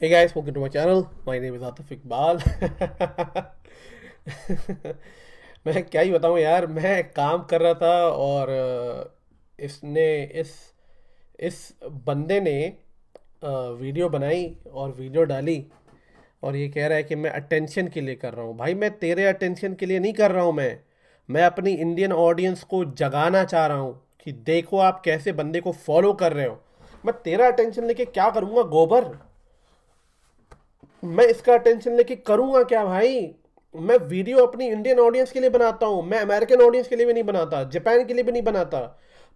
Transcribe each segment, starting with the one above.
Hey guys, welcome to my channel. My name is Atif Iqbal. मैं क्या ही बताऊं यार, मैं काम कर रहा था और इसने इस बंदे ने वीडियो बनाई और वीडियो डाली और ये कह रहा है कि मैं अटेंशन के लिए कर रहा हूँ। भाई मैं तेरे अटेंशन के लिए नहीं कर रहा हूँ। मैं अपनी इंडियन ऑडियंस को जगाना चाह रहा हूँ कि देखो आप कैसे बंदे को फॉलो कर रहे हो। मैं तेरा अटेंशन लेके क्या करूँगा गोबर। मैं इसका अटेंशन लेके करूंगा क्या भाई। मैं वीडियो अपनी इंडियन ऑडियंस के लिए बनाता हूं, मैं अमेरिकन ऑडियंस के लिए भी नहीं बनाता, जापान के लिए भी नहीं बनाता,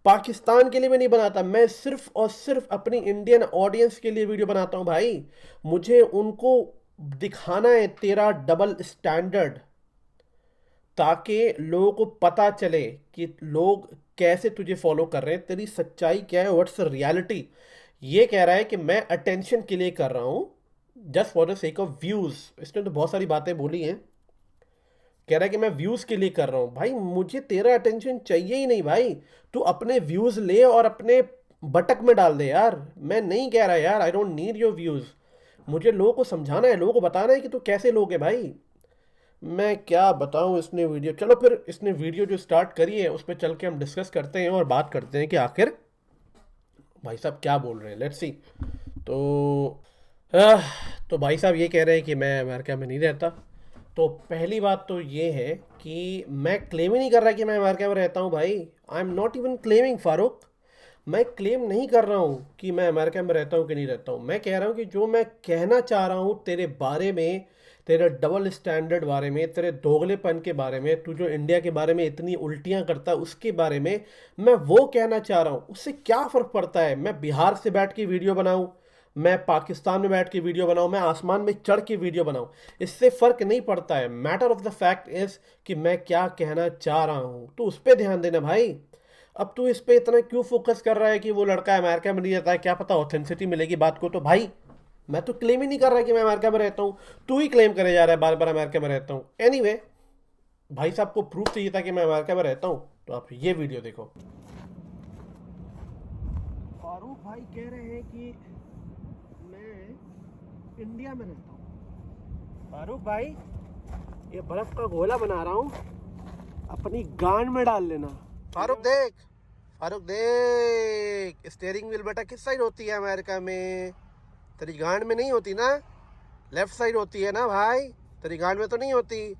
पाकिस्तान के लिए भी नहीं बनाता। मैं सिर्फ और सिर्फ अपनी इंडियन ऑडियंस के लिए वीडियो बनाता हूं भाई। मुझे उनको दिखाना है तेरा डबल स्टैंडर्ड, ताकि लोगों को पता चले कि लोग कैसे तुझे फॉलो कर रहे हैं, तेरी सच्चाई क्या है, व्हाट्स रियलिटी। ये कह रहा है कि मैं अटेंशन के लिए कर रहा हूं, just for the sake of views. इसने तो बहुत सारी बातें बोली हैं। कह रहा है कि मैं व्यूज के लिए कर रहा हूं। भाई मुझे तेरा अटेंशन चाहिए ही नहीं भाई। तू अपने व्यूज ले और अपने बटक में डाल दे यार। मैं नहीं कह रहा यार, I don't need your views. मुझे लोगों को समझाना है, लोगों को बताना है कि तू कैसे लोग है भाई। मैं क्या बताऊं। इसने वीडियो, चलो फिर इसने वीडियो जो स्टार्ट करी है उस पर चल के हम डिस्कस करते हैं और बात करते हैं कि आखिर भाई साहब क्या बोल रहे हैं। Let's see. तो आह, तो भाई साहब ये कह रहे हैं कि मैं अमेरिका में नहीं रहता। तो पहली बात तो ये है कि मैं क्लेम ही नहीं कर रहा कि मैं अमेरिका में रहता हूँ भाई। I am not even claiming Farooq. मैं क्लेम नहीं कर रहा हूँ कि मैं अमेरिका में रहता हूँ कि नहीं रहता हूँ। मैं कह रहा हूँ कि जो मैं कहना चाह रहा हूँ तेरे बारे में, तेरे डबल स्टैंडर्ड बारे में, तेरे दोगलेपन के बारे में, तू जो इंडिया के बारे में इतनी उल्टियाँ करता है उसके बारे में मैं वो कहना चाह रहा हूँ। उससे क्या फ़र्क पड़ता है मैं बिहार से बैठ के वीडियो बनाऊँ, मैं पाकिस्तान में बैठ के वीडियो बनाऊँ, मैं आसमान में चढ़ के वीडियो बनाऊँ। इससे फ़र्क नहीं पड़ता है। Matter of the fact is कि मैं क्या कहना चाह रहा हूँ, तो उस पर ध्यान देना भाई। अब तू इस पे इतना क्यों फोकस कर रहा है कि वो लड़का अमेरिका में नहीं रहता है, क्या पता ऑथेंसिटी मिलेगी बात को। तो भाई मैं तो क्लेम ही नहीं कर रहा कि मैं अमेरिका में रहता हूँ। तू ही क्लेम करे जा रहा है बार बार अमेरिका में रहता हूँ। एनीवे, भाई साहब को प्रूफ चाहिए था कि मैं अमेरिका में रहता हूँ, तो आप ये वीडियो देखो। फारूक भाई कह रहे हैं कि मैं इंडिया में रहता हूँ। फारूक भाई, ये बर्फ का गोला बना रहा हूँ, अपनी गांड में डाल लेना। फारूक देख, फारूक देख, स्टेयरिंग व्हील बेटा किस साइड होती है अमेरिका में? तेरी गांड में नहीं होती ना, लेफ्ट साइड होती है ना भाई, तेरी गांड में तो नहीं होती।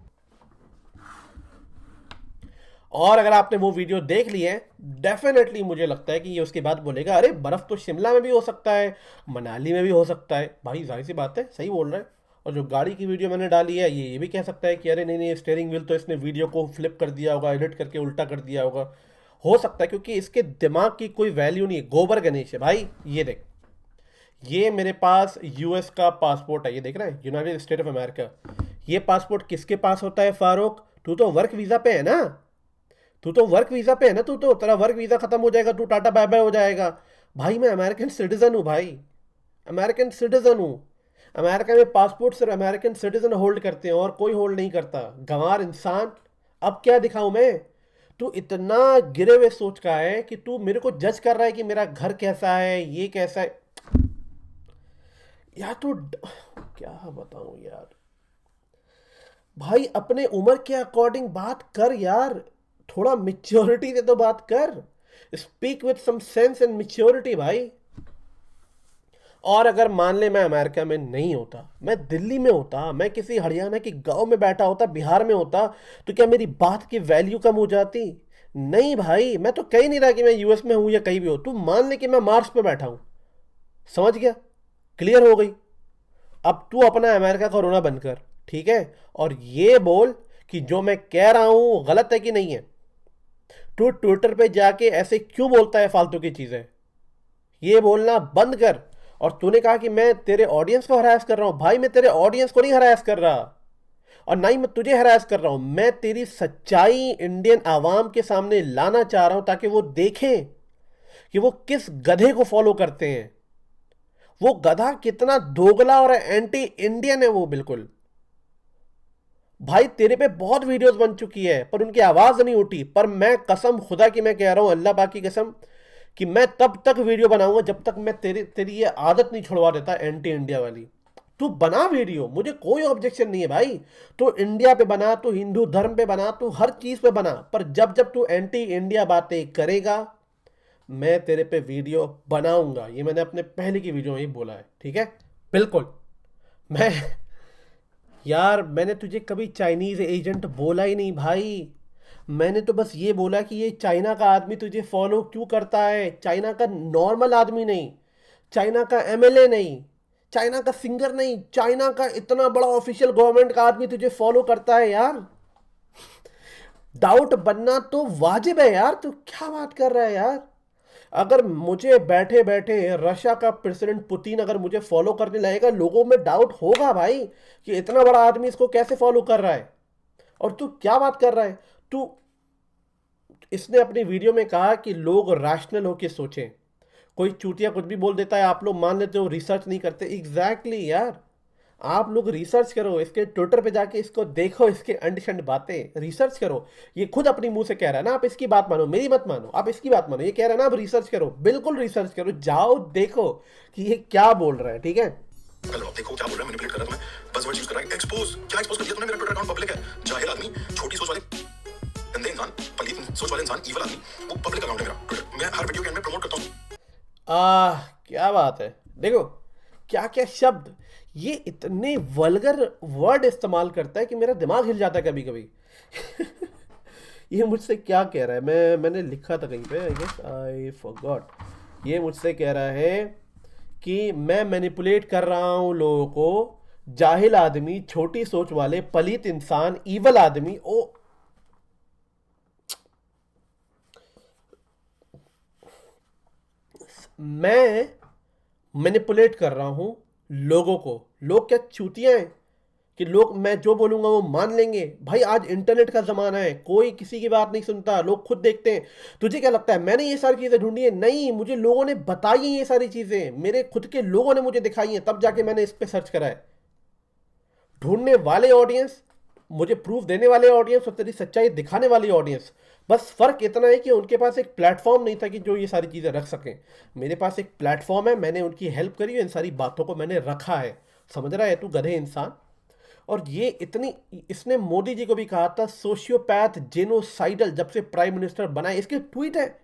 और अगर आपने वो वीडियो देख ली है, डेफिनेटली मुझे लगता है कि ये उसके बाद बोलेगा अरे बर्फ तो शिमला में भी हो सकता है, मनाली में भी हो सकता है। भाई जाहिर सी बात है, सही बोल रहा है। और जो गाड़ी की वीडियो मैंने डाली है, ये भी कह सकता है कि अरे नहीं नहीं, स्टेयरिंग व्हील तो इसने वीडियो को फ्लिप कर दिया होगा, एडिट करके उल्टा कर दिया होगा। हो सकता है, क्योंकि इसके दिमाग की कोई वैल्यू नहीं है। गोबर गणेश है भाई। ये देख, ये मेरे पास यूएस का पासपोर्ट है, ये देख रहा है, यूनाइटेड स्टेट ऑफ अमेरिका। ये पासपोर्ट किसके पास होता है फारूक? तू तो वर्क वीज़ा पे है ना, तू तो वर्क वीज़ा पे है ना, तू तो, तेरा वर्क वीज़ा ख़त्म हो जाएगा, तू टाटा बाय बाय हो जाएगा। भाई मैं अमेरिकन सिटीज़न हूँ भाई, अमेरिकन सिटीज़न हूँ। अमेरिका में पासपोर्ट सिर्फ अमेरिकन सिटीज़न होल्ड करते हैं और कोई होल्ड नहीं करता। गंवार इंसान। अब क्या दिखाऊं मैं? तू इतना गिरे हुए सोच का है कि तू मेरे को जज कर रहा है कि मेरा घर कैसा है, ये कैसा है। यार तू क्या बताऊं यार। भाई अपने उम्र के अकॉर्डिंग बात कर यार, थोड़ा मिच्योरिटी से तो बात कर। Speak with some sense and maturity भाई। और अगर मान ले मैं अमेरिका में नहीं होता, मैं दिल्ली में होता, मैं किसी हरियाणा के गांव में बैठा होता, बिहार में होता, तो क्या मेरी बात की वैल्यू कम हो जाती? नहीं भाई, मैं तो कह ही नहीं रहा कि मैं यूएस में हूं या कहीं भी हो। तू मान ले कि मैं मार्स पे बैठा हूं, समझ गया? क्लियर हो गई। अब तू अपना अमेरिका का रोना बंद कर, ठीक है? और ये बोल कि जो मैं कह रहा हूं गलत है कि नहीं है। तू ट्विटर पे जाके ऐसे क्यों बोलता है फालतू की चीजें? ये बोलना बंद कर। और तूने कहा कि मैं तेरे ऑडियंस को हरास कर रहा हूं। भाई मैं तेरे ऑडियंस को नहीं हरास कर रहा, और ना ही मैं तुझे हरास कर रहा हूं। मैं तेरी सच्चाई इंडियन आवाम के सामने लाना चाह रहा हूं, ताकि वो देखें कि वो किस गधे को फॉलो करते हैं। वो गधा कितना दोगला और एंटी इंडियन है वो, बिल्कुल। भाई तेरे पे बहुत वीडियोस बन चुकी है पर उनकी आवाज नहीं उठी। पर मैं कसम खुदा की मैं कह रहा हूं, अल्लाह पाक की कसम, कि मैं तब तक वीडियो बनाऊंगा जब तक मैं तेरी तेरी ये आदत नहीं छुड़वा देता एंटी इंडिया वाली। तू बना वीडियो, मुझे कोई ऑब्जेक्शन नहीं है भाई। तू इंडिया पे बना, तू हिंदू धर्म पे बना, तू हर चीज पे बना, पर जब जब तू एंटी इंडिया बातें करेगा मैं तेरे पे वीडियो बनाऊंगा। ये मैंने अपने पहले की वीडियो में ही बोला है, ठीक है? बिल्कुल। मैं यार मैंने तुझे कभी चाइनीज एजेंट बोला ही नहीं भाई। मैंने तो बस ये बोला कि ये चाइना का आदमी तुझे फॉलो क्यों करता है, चाइना का नॉर्मल आदमी नहीं, चाइना का एमएलए नहीं, चाइना का सिंगर नहीं, चाइना का इतना बड़ा ऑफिशियल गवर्नमेंट का आदमी तुझे फॉलो करता है यार। डाउट बनना तो वाजिब है यार, तू क्या बात कर रहा है यार? अगर मुझे बैठे बैठे रशिया का प्रेसिडेंट पुतिन अगर मुझे फॉलो करने लगेगा, लोगों में डाउट होगा भाई कि इतना बड़ा आदमी इसको कैसे फॉलो कर रहा है। और तू क्या बात कर रहा है? तू इसने अपनी वीडियो में कहा कि लोग रैशनल होके सोचें, कोई चूतिया कुछ भी बोल देता है आप लोग मान लेते हो, रिसर्च नहीं करते। एग्जैक्टली यार, आप लोग रिसर्च करो, इसके ट्विटर पे जाके इसको देखो, इसके अंडशंड बातें रिसर्च करो। ये खुद अपनी मुंह से कह रहा है ना, आप इसकी बात मानो, मेरी मत मानो, आप इसकी बात मानो। ये कह रहा है ना आप रिसर्च करो, बिल्कुल रिसर्च करो, जाओ देखो कि ये क्या बोल रहा है, ठीक है? हेलो, देखो क्या बोल रहा है, मैनिपुलेट कर रहा है तुम्हें, बज़वर्ड यूज कर रहा है। एक्सपोज, क्या एक्सपोज कर दिया तुमने? मेरा ट्विटर अकाउंट पब्लिक है। जाहिल आदमी, छोटी सोच वाले गंदे इंसान, पलीत सोच वाले इंसान, ईवल आदमी, वो पब्लिक अकाउंट है मेरा ट्विटर। मैं हर वीडियो के एंड में प्रमोट करता हूं। क्या बात है, देखो क्या क्या शब्द, ये इतने वल्गर वर्ड इस्तेमाल करता है कि मेरा दिमाग हिल जाता है कभी कभी। ये मुझसे क्या कह रहा है, मैंने लिखा था कहीं पे, आई गेस आई फॉरगॉट। ये मुझसे कह रहा है कि मैं मैनिपुलेट कर रहा हूं लोगों को, जाहिल आदमी, छोटी सोच वाले, पलीत इंसान, ईवल आदमी। ओ मैं मैनिपुलेट कर रहा हूं लोगों को। लोग क्या चूतियां हैं कि लोग मैं जो बोलूंगा वो मान लेंगे? भाई आज इंटरनेट का जमाना है, कोई किसी की बात नहीं सुनता, लोग खुद देखते हैं। तुझे क्या लगता है मैंने ये सारी चीजें ढूंढी है? नहीं, मुझे लोगों ने बताई है ये सारी चीजें, मेरे खुद के लोगों ने मुझे दिखाई है, तब जाके मैंने इस पे सर्च करा है। ढूंढने वाले ऑडियंस, मुझे प्रूफ देने वाले ऑडियंस और तेरी सच्चाई दिखाने वाली ऑडियंस, बस फर्क इतना है कि उनके पास एक प्लेटफॉर्म नहीं था कि जो ये सारी चीज़ें रख सकें। मेरे पास एक प्लेटफॉर्म है, मैंने उनकी हेल्प करी है, इन सारी बातों को मैंने रखा है। समझ रहा है तू गधे इंसान? और ये इतनी, इसने मोदी जी को भी कहा था सोशियोपैथ, जेनोसाइडल, जब से प्राइम मिनिस्टर बना है। इसके ट्वीट है,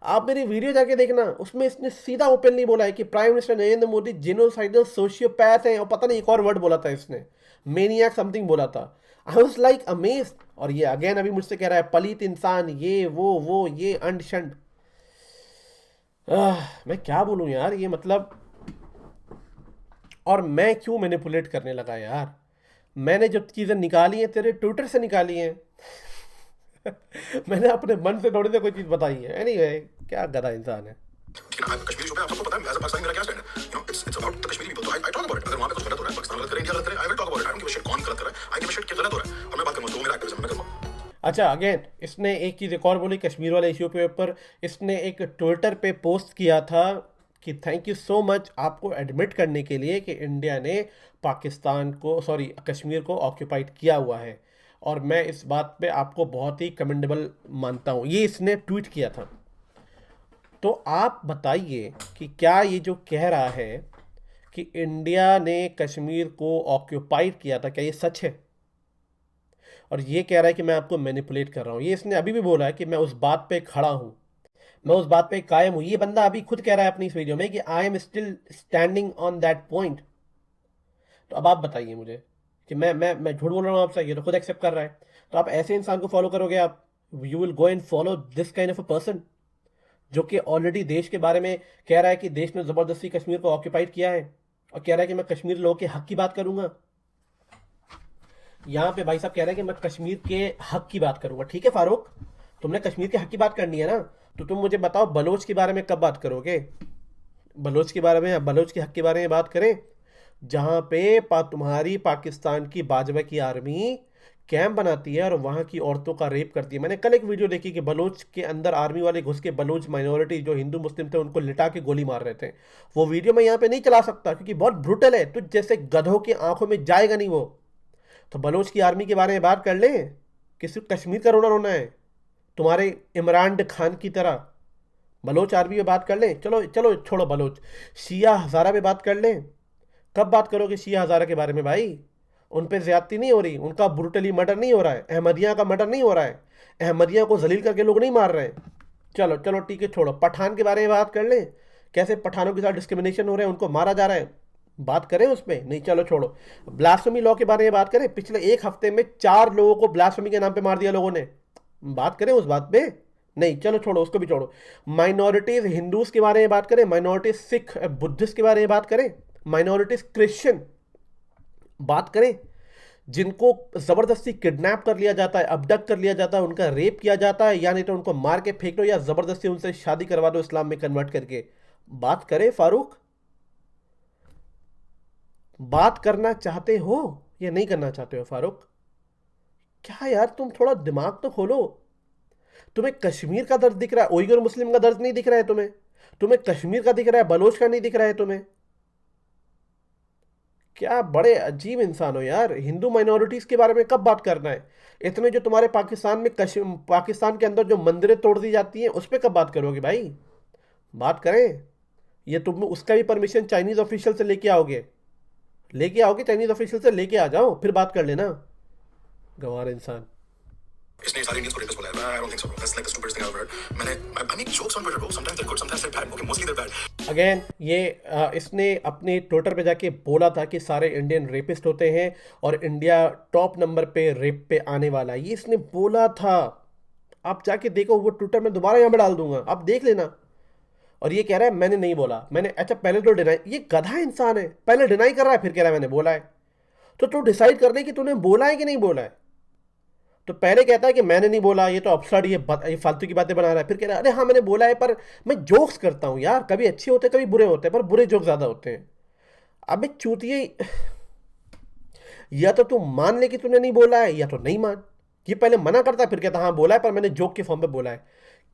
आप मेरी वीडियो जाके देखना, उसमें इसने सीधा ओपनली बोला है कि prime minister Narendra Modi genocidal sociopath है। और पता नहीं एक और वर्ड बोला था इसने, मेनियाक समथिंग बोला था। I was like amazed. और ये अगेन अभी मुझसे कह रहा है पलित इंसान, ये वो ये अंड शंड। मैं क्या बोलूं यार, ये मतलब। और मैं क्यों मैनिपुलेट करने लगा यार? मैंने जो चीज़ें निकाली हैं तेरे ट्विटर से निकाली हैं। मैंने अपने मन से थोड़ी ना कोई चीज़ बताई है। एनीवे, क्या गधा इंसान है। लेकिन आप कश्मीरी शो पे आप सबको पता है एज अ पाकिस्तानी मेरा क्या स्टैंड है। You know it's about the Kashmiri people, तो आई टॉक अबाउट इट। अगर वहां पे कुछ गलत हो रहा है, पाकिस्तान गलत करे, इंडिया गलत करे, I will talk about it. I don't give a shit कौन गलत कर रहा है, आई गिव अ शिट कि गलत हो रहा है और मैं बात करूंगा। तो मेरा एक्टिविज्म मैं करूंगा। अच्छा, अगेन इसने एक चीज़ एक और बोली कश्मीर वाले इश्यू पे ऊपर। इसने एक ट्विटर पे पोस्ट किया था कि थैंक यू सो मच आपको एडमिट करने के लिए कि इंडिया ने पाकिस्तान को, सॉरी कश्मीर को ऑक्यूपाइड किया हुआ है, और मैं इस बात पे आपको बहुत ही कमेंडेबल मानता हूँ। ये इसने ट्वीट किया था। तो आप बताइए कि क्या ये जो कह रहा है कि इंडिया ने कश्मीर को ऑक्यूपाइड किया था, क्या ये सच है? और ये कह रहा है कि मैं आपको मैनिपुलेट कर रहा हूँ। ये इसने अभी भी बोला है कि मैं उस बात पे खड़ा हूँ, मैं उस बात पे कायम हूँ। ये बंदा अभी खुद कह रहा है अपनी इस वीडियो में कि I am still standing on that point. तो अब आप बताइए मुझे कि मैं झूठ बोल रहा हूँ आपसे? ये तो खुद एक्सेप्ट कर रहा है। तो आप ऐसे इंसान को फॉलो करोगे? आप you will go and follow this kind of a person जो कि ऑलरेडी देश के बारे में कह रहा है कि देश ने ज़बरदस्ती कश्मीर को ऑक्यूपाइड किया है, और कह रहा है कि मैं कश्मीर लोगों के हक की बात करूंगा। यहाँ पे भाई साहब कह रहे हैं कि मैं कश्मीर के हक की बात करूंगा। ठीक है फारूक, तुमने कश्मीर के हक की बात करनी है ना, तो तुम मुझे बताओ बलोच के बारे में कब बात करोगे? बलोच के बारे में, बलोच के हक के बारे में बात करें, जहाँ पे तुम्हारी पाकिस्तान की बाजवा की आर्मी कैंप बनाती है और वहाँ की औरतों का रेप करती है। मैंने कल एक वीडियो देखी कि बलोच के अंदर आर्मी वाले घुस के बलोच माइनॉरिटी जो हिंदू मुस्लिम थे उनको लिटा के गोली मार रहे थे। वो वीडियो मैं यहाँ पे नहीं चला सकता क्योंकि बहुत ब्रूटल है, तुझ जैसे गधों की आंखों में जाएगा नहीं वो। तो बलोच की आर्मी के बारे में बात कर लें कि सिर्फ कश्मीर का रोना रोना है, तुम्हारे इमरान खान की तरह। बलोच आर्मी पे बात कर लें, चलो चलो छोड़ो बलोच, शिया हज़ारा पे बात कर लें, कब बात करोगे शिया हज़ारा के बारे में भाई? उन पे ज्यादती नहीं हो रही, उनका ब्रूटली मर्डर नहीं हो रहा है, अहमदिया का मर्डर नहीं हो रहा है, अहमदिया को जलील करके लोग नहीं मार रहे हैं। चलो चलो ठीक है, छोड़ो, पठान के बारे में बात कर लें, कैसे पठानों के साथ डिस्क्रिमिनेशन हो रहे हैं, उनको मारा जा रहा है, बात करें उस पर? नहीं, चलो छोड़ो। ब्लास्फेमी लॉ के बारे में बात करें, पिछले एक हफ्ते में 4 लोगों को ब्लास्फेमी के नाम पे मार दिया लोगों ने, बात करें उस बात पे? नहीं, चलो छोड़ो, उसको भी छोड़ो। माइनॉरिटीज हिंदूज के बारे में बात करें, माइनॉरिटीज सिख बुद्धिस्ट के बारे में बात करें, माइनॉरिटीज क्रिश्चियन बात करें, जिनको जबरदस्ती किडनैप कर लिया जाता है, अबडक्ट कर लिया जाता है, उनका रेप किया जाता है, या नहीं तो उनको मार के फेंक दो या जबरदस्ती उनसे शादी करवा दो इस्लाम में कन्वर्ट करके, बात करें फारूक? बात करना चाहते हो या नहीं करना चाहते हो फारूक? क्या यार, तुम थोड़ा दिमाग तो खोलो। तुम्हें कश्मीर का दर्द दिख रहा है, उइगर मुस्लिम का दर्द नहीं दिख रहा है तुम्हें? तुम्हें कश्मीर का दिख रहा है, बलोच का नहीं दिख रहा है तुम्हें? क्या बड़े अजीब इंसान हो यार। हिंदू माइनॉरिटीज के बारे में कब बात करना है? इतने जो तुम्हारे पाकिस्तान में पाकिस्तान के अंदर जो मंदिरें तोड़ दी जाती हैं उस पर कब बात करोगे भाई? बात करें? ये तुम उसका भी परमिशन चाइनीज ऑफिशियल से लेके आओगे? लेके आओगे चाइनीज ऑफिशियल से, लेके आ जाओ, फिर बात कर लेना। गंवार इंसान। इसने सारे इंडियंस को रेपिस्ट बोला है। I don't think so, bro. That's like the stupidest thing I've ever heard. I make jokes on Twitter, bro. Sometimes they're good, sometimes they're bad. Okay, mostly they're bad. Again ये इसने अपने Twitter पे जाके बोला था कि सारे Indian rapist होते हैं और इंडिया टॉप नंबर पे रेप पे आने वाला है, ये इसने बोला था। आप जाके देखो, वो ट्विटर में दोबारा यहाँ पे डाल दूंगा, आप देख लेना। और ये कह रहा है मैंने नहीं बोला, मैंने, अच्छा पहले तो डिनाई, ये गधा इंसान है, पहले डिनाई कर रहा है फिर कह रहा है मैंने बोला है। तो तू डिसाइड कर ले कि तूने बोला है कि नहीं बोला है। तो पहले कहता है कि मैंने नहीं बोला, ये तो अपसर्ड, ये फालतू की बातें बना रहा है, फिर कह रहा है अरे हाँ मैंने बोला है, पर मैं जोक्स करता हूँ यार, कभी अच्छे होते हैं कभी बुरे होते हैं, पर बुरे जोक ज़्यादा होते हैं। अबे चूतिए, या तो तू मान ले कि तूने नहीं बोला है या तो नहीं मान। ये पहले मना करता है फिर कहता हाँ बोला है, पर मैंने जोक के फॉर्म पे बोला है।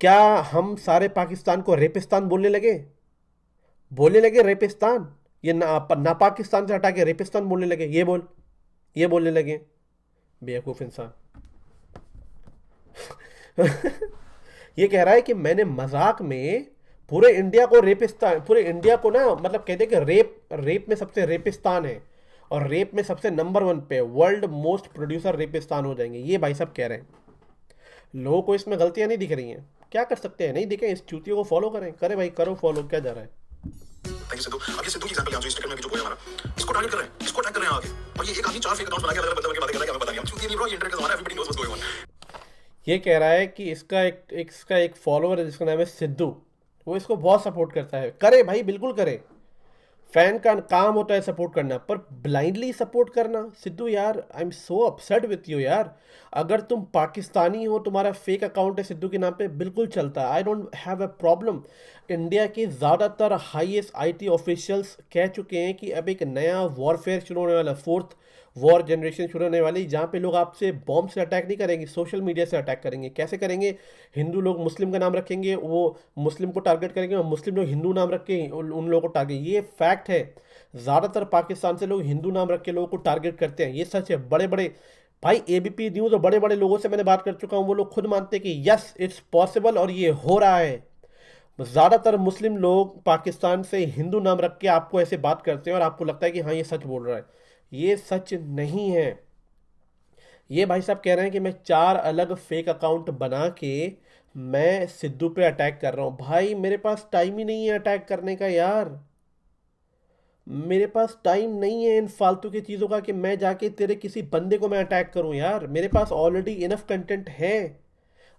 क्या हम सारे पाकिस्तान को रेपिस्तान बोलने लगे रेपिस्तान? ये ना पाकिस्तान से हटा के रेपिस्तान बोलने लगे? ये बोलने लगे, बेवकूफ़ इंसान। ये कह रहा है कि मैंने मजाक में पूरे इंडिया को रेपिस्तान, पूरे इंडिया को ना, मतलब कहते हैं कि रेप में सबसे रेपिस्तान है, और रेप में सबसे नंबर 1 पे वर्ल्ड मोस्ट प्रोड्यूसर रेपिस्तान हो जाएंगे, ये भाई साहब कह रहे हैं। लोगों को इसमें गलतियां नहीं दिख रही हैं, क्या कर सकते हैं, नहीं दिखे, इस चूतियों को फॉलो करें भाई, करो फॉलो, क्या जा रहा है। Thank you Sidhu. अब ये सिद्धू की एग्जांपल यहाँ जो इस ट्विटर में भी जो बोला हमारा, इसको टारगेट कर रहे हैं, इसको अटैक कर रहे हैं आगे, और ये एक आदमी 4 फेक अकाउंट्स बना के अलग-अलग बंदे की बातें कर रहा है कि हमें पता नहीं। हम क्योंकि नहीं ब्रो, ये इंटरनेट का ज़माना है, everybody knows what's going on. ये कह रहा है कि इसका एक फॉलोअर है जिसका नाम है सिद्धू, वो इसको बहुत सपोर्ट करता है। करे भाई, बिल्कुल करे, फैन का काम होता है सपोर्ट करना, पर ब्लाइंडली सपोर्ट करना। सिद्धू यार, I am so upset with you यार। अगर तुम पाकिस्तानी हो, तुम्हारा फेक अकाउंट है सिद्धू के नाम पे, बिल्कुल चलता है, I don't have a problem. India के ज़्यादातर हाईएस्ट आईटी ऑफिशियल्स कह चुके हैं कि अब एक नया वॉरफेयर शुरू होने वाला, 4th वॉर जनरेशन शुरू होने वाली, जहाँ पे लोग आपसे बॉम्ब से अटैक नहीं करेंगे, सोशल मीडिया से अटैक करेंगे। कैसे करेंगे? हिंदू लोग मुस्लिम का नाम रखेंगे, वो मुस्लिम को टारगेट करेंगे, और मुस्लिम लोग हिंदू नाम रख के उन लोगों को टारगेट, ये फैक्ट है। ज़्यादातर पाकिस्तान से लोग हिंदू नाम रख के लोगों को टारगेट करते हैं, ये सच है। बड़े बड़े भाई एबीपी न्यूज़ और बड़े बड़े लोगों से मैंने बात कर चुका हूँ, वो लोग खुद मानते हैं कि यस इट्स पॉसिबल और ये हो रहा है। ज़्यादातर मुस्लिम लोग पाकिस्तान से हिंदू नाम रख के आपको ऐसे बात करते हैं और आपको लगता है कि हाँ ये सच बोल रहा है, ये सच नहीं है। ये भाई साहब कह रहे हैं कि मैं 4 अलग फेक अकाउंट बना के मैं सिद्धू पे अटैक कर रहा हूँ। भाई मेरे पास टाइम ही नहीं है अटैक करने का यार, मेरे पास टाइम नहीं है इन फालतू की चीज़ों का कि मैं जाके तेरे किसी बंदे को मैं अटैक करूँ यार। मेरे पास ऑलरेडी इनफ कंटेंट है।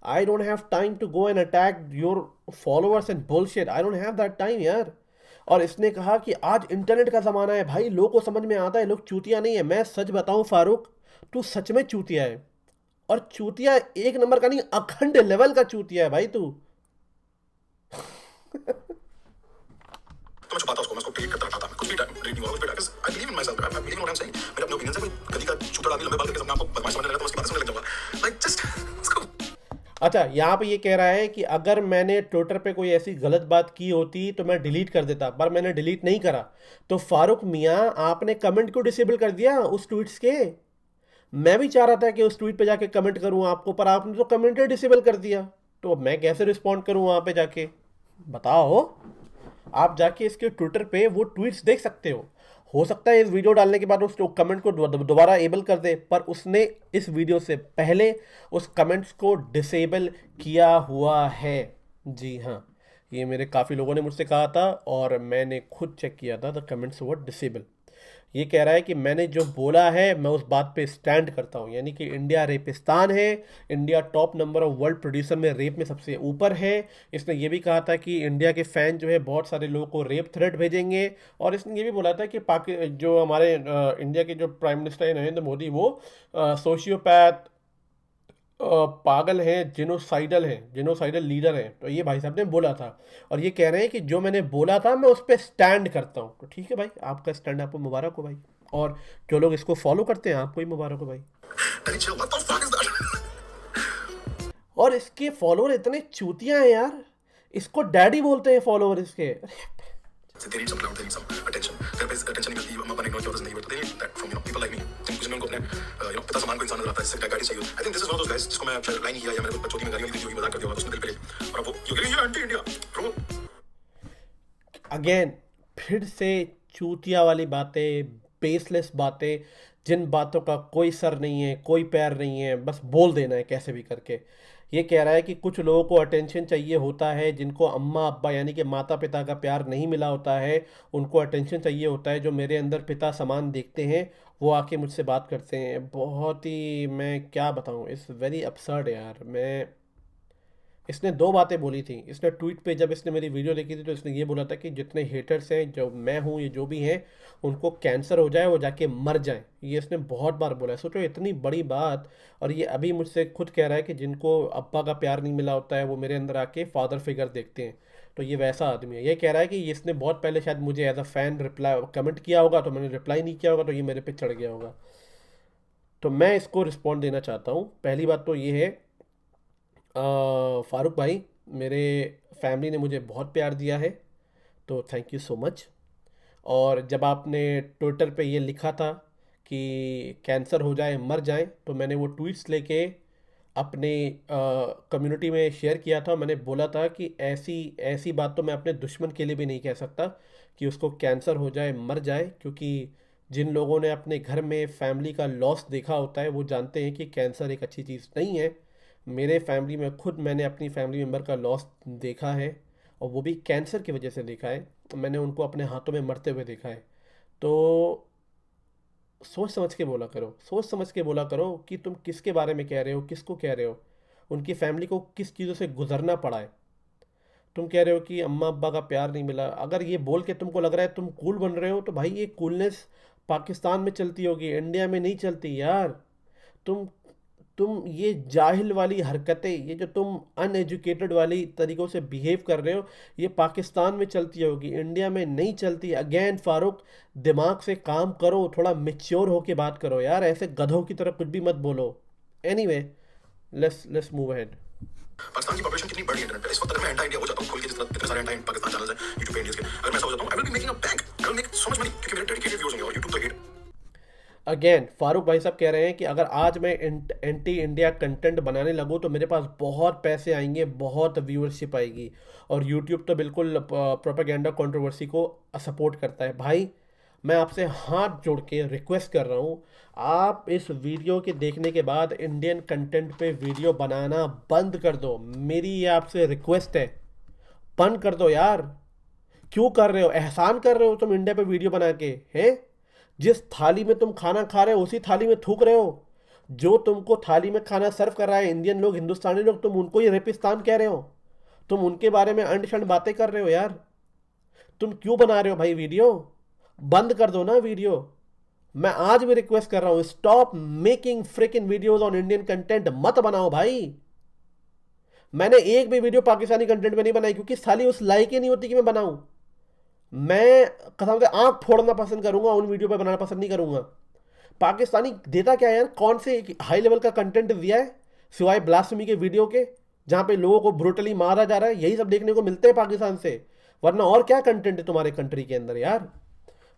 I don't have time to go and attack your followers and bullshit, I don't have that time यार। और इसने कहा कि आज इंटरनेट का ज़माना है भाई, लोगों को समझ में आता है, लोग चूतिया नहीं है। मैं सच बताऊं फारूक, तू सच में चूतिया है, और चूतिया एक नंबर का नहीं, अखंड लेवल का चूतिया है भाई तू। तो मैं छुपाता उसको, मैं उसको क्रिएट करता रहता था, कुछ भी रीड नहीं हुआ उस पे, because I believe in my self, I believe in what I am saying. मेरे अपने ओपिनियन से कोई गली का चूतिया आदमी लंबे बाल करके अपने आप को बदमाश समझने लगा तो उसकी बातें सुनने लग जाऊंगा, लाइक जस्ट। अच्छा, यहाँ पे ये कह रहा है कि अगर मैंने ट्विटर पे कोई ऐसी गलत बात की होती तो मैं डिलीट कर देता, पर मैंने डिलीट नहीं करा। तो फारूक मियाँ, आपने कमेंट क्यों डिसेबल कर दिया उस ट्वीट्स के? मैं भी चाह रहा था कि उस ट्वीट पे जाके कमेंट करूँ आपको, पर आपने तो कमेंट डिसेबल कर दिया, तो अब मैं कैसे रिस्पॉन्ड करूँ वहाँ पे जाके? बताओ। आप जाके इसके ट्विटर पे वो ट्वीट्स देख सकते हो। हो सकता है इस वीडियो डालने के बाद उस कमेंट को दोबारा एबल कर दे, पर उसने इस वीडियो से पहले उस कमेंट्स को डिसेबल किया हुआ है। जी हाँ, ये मेरे काफ़ी लोगों ने मुझसे कहा था और मैंने खुद चेक किया था, द कमेंट्स वर डिसेबल। ये कह रहा है कि मैंने जो बोला है मैं उस बात पे स्टैंड करता हूँ, यानी कि इंडिया रेपिस्तान है, India top number of world producer में रेप में सबसे ऊपर है। इसने ये भी कहा था कि इंडिया के फ़ैन जो है बहुत सारे लोगों को रेप थ्रेट भेजेंगे, और इसने ये भी बोला था कि जो हमारे इंडिया के जो प्राइम मिनिस्टर है नरेंद्र मोदी, वो सोशियोपैथ, पागल हैं, जिनोसाइडल लीडर हैं। तो ये भाई साहब ने बोला था, और ये कह रहे हैं कि जो मैंने बोला था मैं उस पर स्टैंड करता हूँ। तो ठीक है भाई, आपका स्टैंड आपको मुबारक हो भाई, और जो लोग इसको फॉलो करते हैं आपको ही मुबारक हो भाई। Danny Chill, what the fuck is that? और इसके फॉलोअर इतने चूतिया हैं यार, इसको डैडी बोलते हैं फॉलोअर इसके। They need some clout, they need some attention. Their base attention नहीं मिलती, अम्मा पापा ने ignore किया होता, नहीं होता, they need that from people like me. जिनमें उनको अपने पिता समान को इंसान नजर आता है, सिर्फ गाइडेंस चाहिए होती है। I think this is one of those guys जिसको मैं शायद रिप्लाई नहीं किया, या मैंने बचपन में गालियां दी थी, जो भी मजाक कर दिया होगा, तो उसने दिल पे ले, और अब वो ये एंटी इंडिया प्रो। अगेन फिर से चूतिया वाली बातें, बेसलेस बातें, जिन बातों का कोई सर नहीं है, कोई पैर नहीं है, बस बोल देना है कैसे भी करके। ये कह रहा है कि कुछ लोगों को अटेंशन चाहिए होता है, जिनको अम्मा अब्बा यानी कि माता पिता का प्यार नहीं मिला होता है, उनको अटेंशन चाहिए होता है। जो मेरे अंदर पिता समान देखते हैं वो आके मुझसे बात करते हैं। बहुत ही, मैं क्या बताऊँ, इट्स वेरी अपसर्ड यार। इसने दो बातें बोली थी। इसने ट्वीट पे जब इसने मेरी वीडियो देखी थी तो इसने ये बोला था कि जितने हेटर्स हैं, जो मैं हूँ, ये जो भी हैं, उनको कैंसर हो जाए, वो जाके मर जाएं। ये इसने बहुत बार बोला है। सोचो इतनी बड़ी बात, और ये अभी मुझसे खुद कह रहा है कि जिनको अब्बा का प्यार नहीं मिला होता है वो मेरे अंदर आके फादर फिगर देखते हैं। तो ये वैसा आदमी है। ये कह रहा है कि इसने बहुत पहले शायद मुझे as a fan reply comment किया होगा, तो मैंने रिप्लाई नहीं किया होगा, तो ये मेरे पे चढ़ गया होगा। तो मैं इसको रिस्पॉन्ड देना चाहता हूँ। पहली बात तो ये है, फ़ारूक भाई, मेरे फैमिली ने मुझे बहुत प्यार दिया है, तो थैंक यू सो मच। और जब आपने ट्विटर पे ये लिखा था कि कैंसर हो जाए मर जाए, तो मैंने वो ट्वीट्स लेके अपने कम्युनिटी में शेयर किया था। मैंने बोला था कि ऐसी ऐसी बात तो मैं अपने दुश्मन के लिए भी नहीं कह सकता कि उसको कैंसर हो जाए मर जाए, क्योंकि जिन लोगों ने अपने घर में फैमिली का लॉस देखा होता है वो जानते हैं कि कैंसर एक अच्छी चीज़ नहीं है। मेरे फैमिली में खुद मैंने अपनी फैमिली मेम्बर का लॉस देखा है, और वो भी कैंसर की वजह से देखा है। मैंने उनको अपने हाथों में मरते हुए देखा है। तो सोच समझ के बोला करो, सोच समझ के बोला करो कि तुम किसके बारे में कह रहे हो, किसको कह रहे हो, उनकी फैमिली को किस चीज़ों से गुजरना पड़ा है। तुम कह रहे हो कि अम्मा अब्बा का प्यार नहीं मिला, अगर ये बोल के तुमको लग रहा है तुम कूल बन रहे हो, तो भाई ये कूलनेस पाकिस्तान में चलती होगी, इंडिया में नहीं चलती यार। तुम तुम ये जाहिल वाली हरकतें, ये जो तुम अनएजुकेटेड वाली तरीक़ों से बिहेव कर रहे हो, ये पाकिस्तान में चलती होगी, इंडिया में नहीं चलती। अगेन फ़ारूक, दिमाग से काम करो, थोड़ा मेच्योर होके बात करो यार, ऐसे गधों की तरह कुछ भी मत बोलो। Anyway, let's move ahead. Pakistan की पॉपुलेशन कितनी बड़ी है इंटरनेट पे। इस वक्त अगर मैं एंटा इंडिया हो जाता हूँ खोल के, जिस तरह इतने सारे एंटा पाकिस्तान चैनल्स हैं यूट्यूब पे इंडियंस के, अगर मैं ऐसा हो जाता हूँ, I will be making a bank, I will make so much money, क्योंकि मेरे डेडिकेटेड व्यूअर्स होंगे और यूट्यूब तो हेट। अगेन फ़ारूक भाई साहब कह रहे हैं कि अगर आज मैं एंटी इंडिया कंटेंट बनाने लगूँ तो मेरे पास बहुत पैसे आएंगे, बहुत व्यूअरशिप आएगी, और यूट्यूब तो बिल्कुल प्रोपेगेंडा कंट्रोवर्सी को सपोर्ट करता है। भाई मैं आपसे हाथ जोड़ के रिक्वेस्ट कर रहा हूँ, आप इस वीडियो के देखने के बाद इंडियन कंटेंट पे वीडियो बनाना बंद कर दो। मेरी ये आपसे रिक्वेस्ट है, बंद कर दो यार। क्यों कर रहे हो, एहसान कर रहे हो तुम इंडिया पे वीडियो बना के, हैं? जिस थाली में तुम खाना खा रहे हो उसी थाली में थूक रहे हो। जो तुमको थाली में खाना सर्व कर रहा है इंडियन लोग, हिंदुस्तानी लोग, तुम उनको ही रेपिस्तान कह रहे हो। तुम उनके बारे में अंड शंड बातें कर रहे हो यार। तुम क्यों बना रहे हो भाई वीडियो? बंद कर दो ना वीडियो। मैं आज भी रिक्वेस्ट कर रहा हूं, stop making fricking videos on Indian content, मत बनाओ भाई। मैंने एक भी वीडियो पाकिस्तानी कंटेंट में नहीं बनाई, क्योंकि साली उस लायक ही नहीं होती कि मैं बनाऊं। मैं कसम से आंख फोड़ना पसंद करूंगा, उन वीडियो पे बनाना पसंद नहीं करूंगा। पाकिस्तानी देता क्या है यार, कौन से हाई लेवल का कंटेंट दिया है सिवाय ब्लास्फेमी के वीडियो के, जहां पे लोगों को ब्रूटली मारा जा रहा है? यही सब देखने को मिलते हैं पाकिस्तान से, वरना और क्या कंटेंट है तुम्हारे कंट्री के अंदर यार?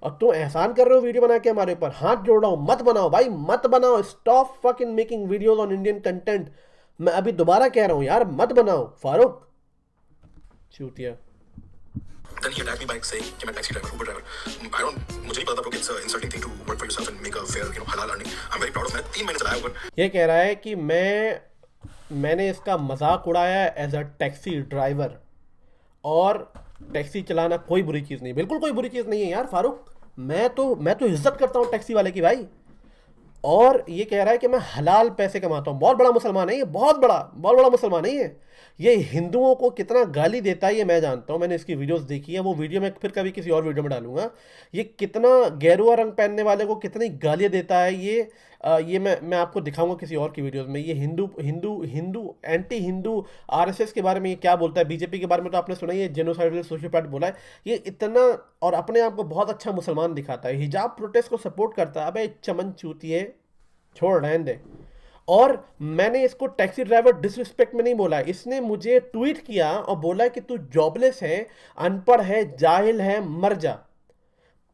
और तुम एहसान कर रहे हो वीडियो बना के हमारे ऊपर। हाथ जोड़ रहा हूं, मत बनाओ भाई, मत बनाओ। Stop fucking making videos on Indian content. मैं अभी दोबारा कह रहा हूं यार, मत बनाओ फ़ारूक, चूतिया। Then he attacked me by saying कि मैं taxi driver, Uber driver. I don't, मुझे नहीं पता था bro कि it's an insulting thing to work for yourself and make a fair, halal earning. I'm very proud of मैं 3 महीने चलाया Uber. ये कह रहा है कि मैंने इसका मजाक उड़ाया एज अ टैक्सी ड्राइवर, और टैक्सी चलाना कोई बुरी चीज़ नहीं, बिल्कुल कोई बुरी चीज़ नहीं है यार फारूक। मैं तो इज्जत करता हूँ टैक्सी वाले की भाई। और ये कह रहा है कि मैं हलाल पैसे कमाता हूँ। बहुत बड़ा मुसलमान है ये, बहुत बड़ा मुसलमान है ये। ये हिंदुओं को कितना गाली देता है ये मैं जानता हूँ, मैंने इसकी वीडियोस देखी है। वो वीडियो मैं फिर कभी किसी और वीडियो में डालूंगा। ये कितना गेरुआ रंग पहनने वाले को कितनी गालियाँ देता है ये मैं आपको दिखाऊंगा किसी और की वीडियोस में। ये हिंदू एंटी हिंदू आरएसएस के बारे में ये क्या बोलता है, बीजेपी के बारे में तो आपने सुना ही है, जेनोसाइडल सोशियोपैथ बोला है ये इतना, और अपने आप को बहुत अच्छा मुसलमान दिखाता है, हिजाब प्रोटेस्ट को सपोर्ट करता है। अबे चमन चूतिए, छोड़ रहने दे। और मैंने इसको टैक्सी ड्राइवर डिसरिस्पेक्ट में नहीं बोला, इसने मुझे ट्वीट किया और बोला कि तू जॉबलेस है, अनपढ़ है, जाहिल है, मर जा।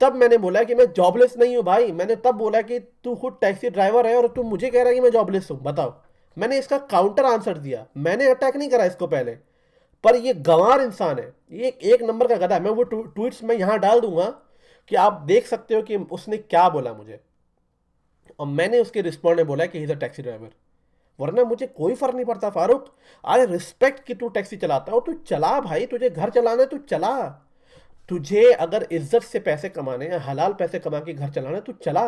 तब मैंने बोला कि मैं जॉबलेस नहीं हूं भाई। मैंने तब बोला कि तू खुद टैक्सी ड्राइवर है और तू मुझे कह रहा है कि मैं जॉबलेस हूं, बताओ। मैंने इसका काउंटर आंसर दिया, मैंने अटैक नहीं करा इसको पहले। पर ये गंवार इंसान है, ये एक नंबर का गधा है। मैं वो ट्वीट्स में यहां डाल दूंगा कि आप देख सकते हो कि उसने क्या बोला मुझे। और मैंने उसके रिस्पॉन्ड में बोला कि he is a taxi driver, वरना मुझे कोई फर्क नहीं पड़ता फारूक। आई रिस्पेक्ट कि तू टैक्सी चलाता हो, तू चला भाई, तुझे घर चलाना है तू चला। तुझे अगर इज्जत से पैसे कमाने हैं, हलाल पैसे कमा के घर चलाना है तू चला।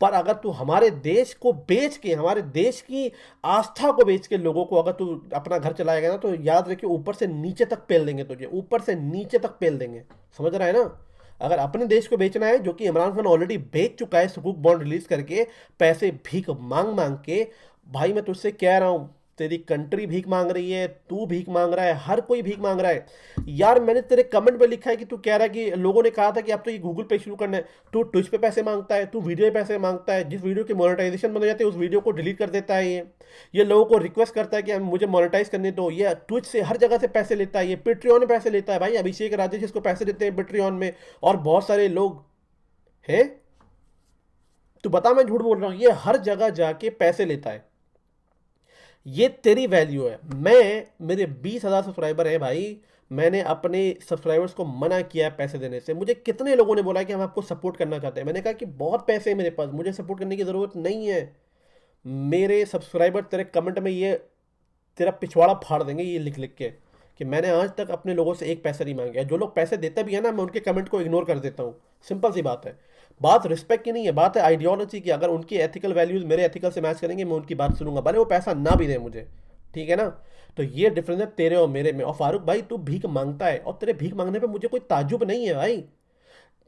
पर अगर तू हमारे देश को बेच के, हमारे देश की आस्था को बेच के लोगों को अगर तू अपना घर चलाएगा ना, तो याद रखिए ऊपर से नीचे तक पेल देंगे तुझे, ऊपर से नीचे तक पेल देंगे। समझ रहा है ना? अगर अपने देश को बेचना है, जो कि इमरान खान ऑलरेडी बेच चुका है सुकूक बॉन्ड रिलीज करके, पैसे भीख मांग मांग के, भाई मैं तुझसे कह रहा हूं, तेरी कंट्री भीख मांग रही है, तू भीख मांग रहा है, हर कोई भीख मांग रहा है यार। मैंने तेरे कमेंट पे लिखा है कि तू कह रहा है कि लोगों ने कहा था कि अब तो ये गूगल पे शुरू करना है, तू ट्विच पे पैसे मांगता है, तू वीडियो पे पैसे मांगता है, जिस वीडियो की मोनेटाइजेशन बन जाती है उस वीडियो को डिलीट कर देता है। ये लोगों को रिक्वेस्ट करता है कि मुझे मोनेटाइज करने दो। ये ट्विच से हर जगह से पैसे लेता है, ये पेट्रियन में पैसे लेता है भाई। अभिषेक राजेश इसको पैसे देते हैं पेट्रियन में, और बहुत सारे लोग हैं। तू बता मैं झूठ बोल रहा हूँ? ये हर जगह जाके पैसे लेता है। ये तेरी वैल्यू है। मेरे 20,000 सब्सक्राइबर है भाई, मैंने अपने सब्सक्राइबर्स को मना किया है पैसे देने से। मुझे कितने लोगों ने बोला कि हम आपको सपोर्ट करना चाहते हैं, मैंने कहा कि बहुत पैसे हैं मेरे पास, मुझे सपोर्ट करने की ज़रूरत नहीं है। मेरे सब्सक्राइबर तेरे कमेंट में ये तेरा पिछवाड़ा फाड़ देंगे ये लिख लिख के कि मैंने आज तक अपने लोगों से एक पैसा नहीं मांगा। जो लोग पैसे देते भी है ना, मैं उनके कमेंट को इग्नोर कर देता हूँ। सिंपल सी बात है। बात रिस्पेक्ट की नहीं है, बात है आइडियोलॉजी की। अगर उनकी एथिकल वैल्यूज मेरे एथिकल से मैच करेंगे, मैं उनकी बात सुनूंगा, भले वो पैसा ना भी दे मुझे, ठीक है ना? तो ये डिफरेंस है तेरे और मेरे में। और फारूक भाई तू भीख मांगता है, और तेरे भीख मांगने पे मुझे कोई ताजुब नहीं है भाई।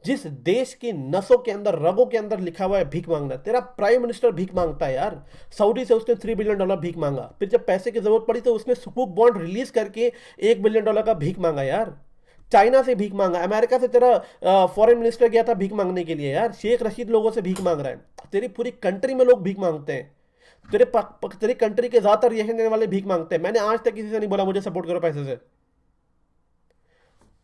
जिस देश की नसों के अंदर, रगों के अंदर लिखा हुआ है भीख मांगना, तेरा प्राइम मिनिस्टर भीख मांगता है यार। सऊदी से उसने $3 बिलियन भीख मांगा, फिर जब पैसे की जरूरत पड़ी तो उसने सुकूक बॉन्ड रिलीज करके $1 बिलियन का भीख मांगा यार। चाइना से भीख मांगा, अमेरिका से तेरा फॉरेन मिनिस्टर गया था भीख मांगने के लिए यार। शेख रशीद लोगों से भीख मांग रहा है। तेरी पूरी कंट्री में लोग भीख मांगते हैं, तेरी कंट्री के ज्यादातर रिएक्शन देने वाले भीख मांगते हैं। मैंने आज तक किसी से नहीं बोला मुझे सपोर्ट करो पैसे से।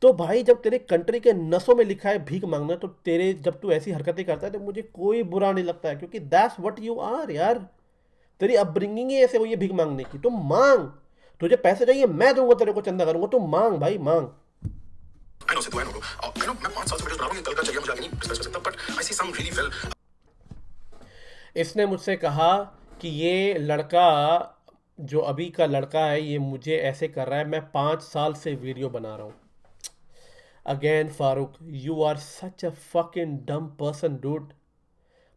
तो भाई जब तेरे कंट्री के नसों में लिखा है भीख मांगना, तो जब तू ऐसी हरकतें करता है तो मुझे कोई बुरा नहीं लगता है, क्योंकि दैट्स व्हाट यू आर यार। तेरी अपब्रिंगिंग ही ऐसे हुई है भीख मांगने की। तो मांग, तुझे पैसे चाहिए मैं दूंगा, तेरे को चंदा करूंगा, तो मांग भाई मांग। I know Sidhu, I know bro. I know मैं 5 साल से वीडियोस बना रहा हूँ, कल का चाहिए मुझे आगे नहीं डिस्कस कर सकता, but I see some really well. इसने मुझसे कहा कि ये लड़का, जो अभी का लड़का है, ये मुझे ऐसे कर रहा है, मैं 5 साल से वीडियो बना रहा हूँ। Again Farooq, you are such a fucking dumb person dude.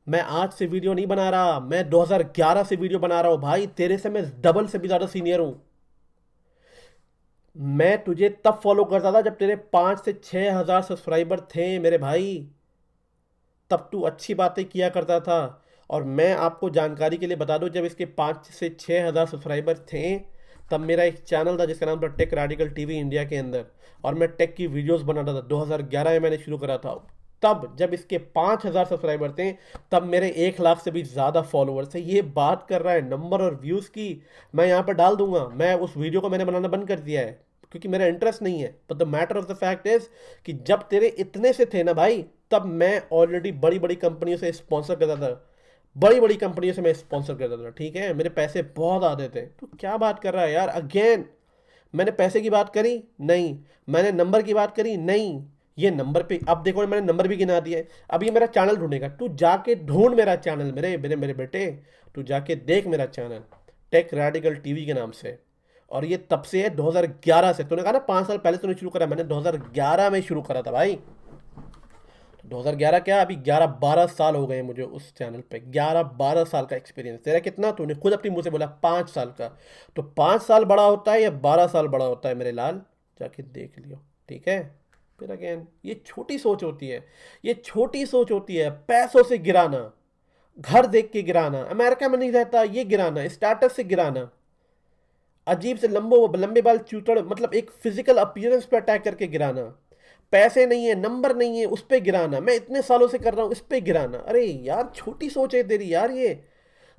मैं आज से वीडियो नहीं बना रहा, मैं 2011 से वीडियो बना रहा हूँ भाई। तेरे से मैं डबल से भी ज़्यादा सीनियर हूँ। मैं तुझे तब फॉलो करता था जब तेरे 5 से 6 हज़ार सब्सक्राइबर थे मेरे भाई। तब तू अच्छी बातें किया करता था। और मैं आपको जानकारी के लिए बता दूं, जब इसके 5 से 6 हज़ार सब्सक्राइबर थे, तब मेरा एक चैनल था जिसका नाम था टेक रेडिकल टीवी इंडिया के अंदर, और मैं टेक की वीडियोस बनाता था। 2011 में मैंने शुरू करा था। तब जब इसके 5,000 सब्सक्राइबर थे, तब मेरे 1 लाख से भी ज़्यादा फॉलोअर्स थे। ये बात कर रहा है नंबर और व्यूज़ की, मैं यहाँ पर डाल दूंगा। मैं उस वीडियो को मैंने बनाना बंद कर दिया है क्योंकि मेरा इंटरेस्ट नहीं है। But the matter of the fact is कि जब तेरे इतने से थे ना भाई, तब मैं ऑलरेडी बड़ी बड़ी कंपनियों से स्पॉन्सर करता था। बड़ी बड़ी कंपनियों से मैं स्पॉन्सर करता था, ठीक है? मेरे पैसे बहुत आते थे। तो क्या बात कर रहा है यार? अगेन मैंने पैसे की बात करी? नहीं। मैंने नंबर की बात करी? नहीं। ये नंबर पे अब देखो मैंने नंबर भी गिना दिया है। अब ये मेरा चैनल ढूंढेगा, तू जाके ढूंढ मेरा चैनल, मेरे मेरे मेरे बेटे, तू जाके देख मेरा चैनल टेक रेडिकल टीवी के नाम से। और ये तब से है 2011 से। तूने कहा ना 5 साल पहले तूने शुरू करा, मैंने 2011 में शुरू करा था भाई। 2011 क्या, अभी 11-12 साल हो गए मुझे उस चैनल पे। 11-12 साल का एक्सपीरियंस। तेरा कितना? तूने खुद अपनी मुंह से बोला 5 साल का। तो 5 साल बड़ा होता है या 12 साल बड़ा होता है मेरे लाल? जाके देख लियो, ठीक है। फिर अगेन ये छोटी सोच होती है, ये छोटी सोच होती है। पैसों से गिराना, घर देख के गिराना, अमेरिका में नहीं रहता ये गिराना, स्टेटस से गिराना, अजीब से लंबे बाल चूतड़, मतलब एक फिजिकल अपीयरेंस पे अटैक करके गिराना, पैसे नहीं है, नंबर नहीं है, उस पे गिराना, मैं इतने सालों से कर रहा हूं, इस पे गिराना। अरे यार छोटी सोच है तेरी यार। ये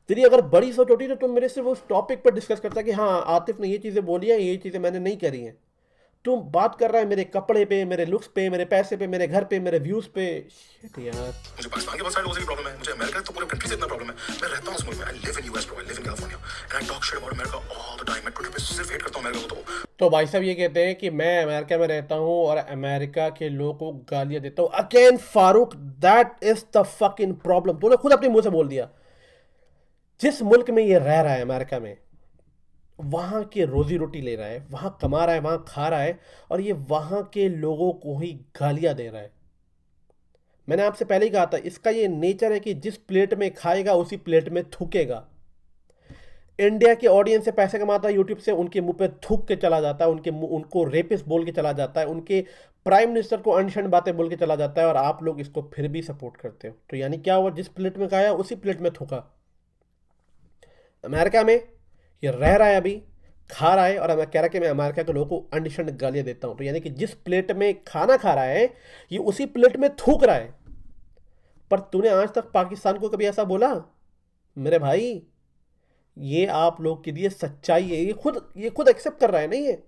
तेरी अगर बड़ी सोच होती तो तुम मेरे से उस टॉपिक पर डिस्कस करता कि हाँ आतिफ ने ये चीज़ें बोली है, ये चीज़ें मैंने नहीं करी हैं। तुम बात कर रहा है मेरे कपड़े पे, मेरे लुक्स पे, मेरे पैसे पे, मेरे घर पे, मेरे व्यूज पे। शिट यार। मुझे पाकिस्तान के बहुत सारे लोगों से भी प्रॉब्लम है, मुझे अमेरिका तो पूरे कंट्री से इतना प्रॉब्लम है। मैं रहता हूँ उस मुल्क में, I live in US bro, I live in California and I talk shit about America all the time. मैं ट्विटर पे सिर्फ हेट करता हूँ अमेरिका को। तो भाई साहब ये कहते हैं कि मैं अमेरिका में रहता हूँ और अमेरिका के लोगों को गालियां देता हूँ। Again Farooq, that is the fucking problem. तूने खुद अपने मुंह से बोल दिया। जिस मुल्क में ये रह रहा है अमेरिका में, वहाँ के रोजी रोटी ले रहा है, वहाँ कमा रहा है, वहाँ खा रहा है, और ये वहाँ के लोगों को ही गालियां दे रहा है। मैंने आपसे पहले ही कहा था, इसका ये नेचर है कि जिस प्लेट में खाएगा उसी प्लेट में थूकेगा। इंडिया के ऑडियंस से पैसे कमाता है यूट्यूब से, उनके मुंह पे थूक के चला जाता है, उनको रेपिस्ट बोल के चला जाता है, उनके प्राइम मिनिस्टर को अनशन बातें बोल के चला जाता है, और आप लोग इसको फिर भी सपोर्ट करते हो। तो यानी क्या हुआ? जिस प्लेट में खाया उसी प्लेट में थूका। अमेरिका में ये रह रहा है, अभी खा रहा है, और मैं कह रहा कि मैं अमेरिका के लोगों को अनशन गालियां देता हूं। तो यानी कि जिस प्लेट में खाना खा रहा है ये उसी प्लेट में थूक रहा है। पर तूने आज तक पाकिस्तान को कभी ऐसा बोला? मेरे भाई, ये आप लोग के लिए सच्चाई है। ये खुद एक्सेप्ट कर रहा है नहीं है।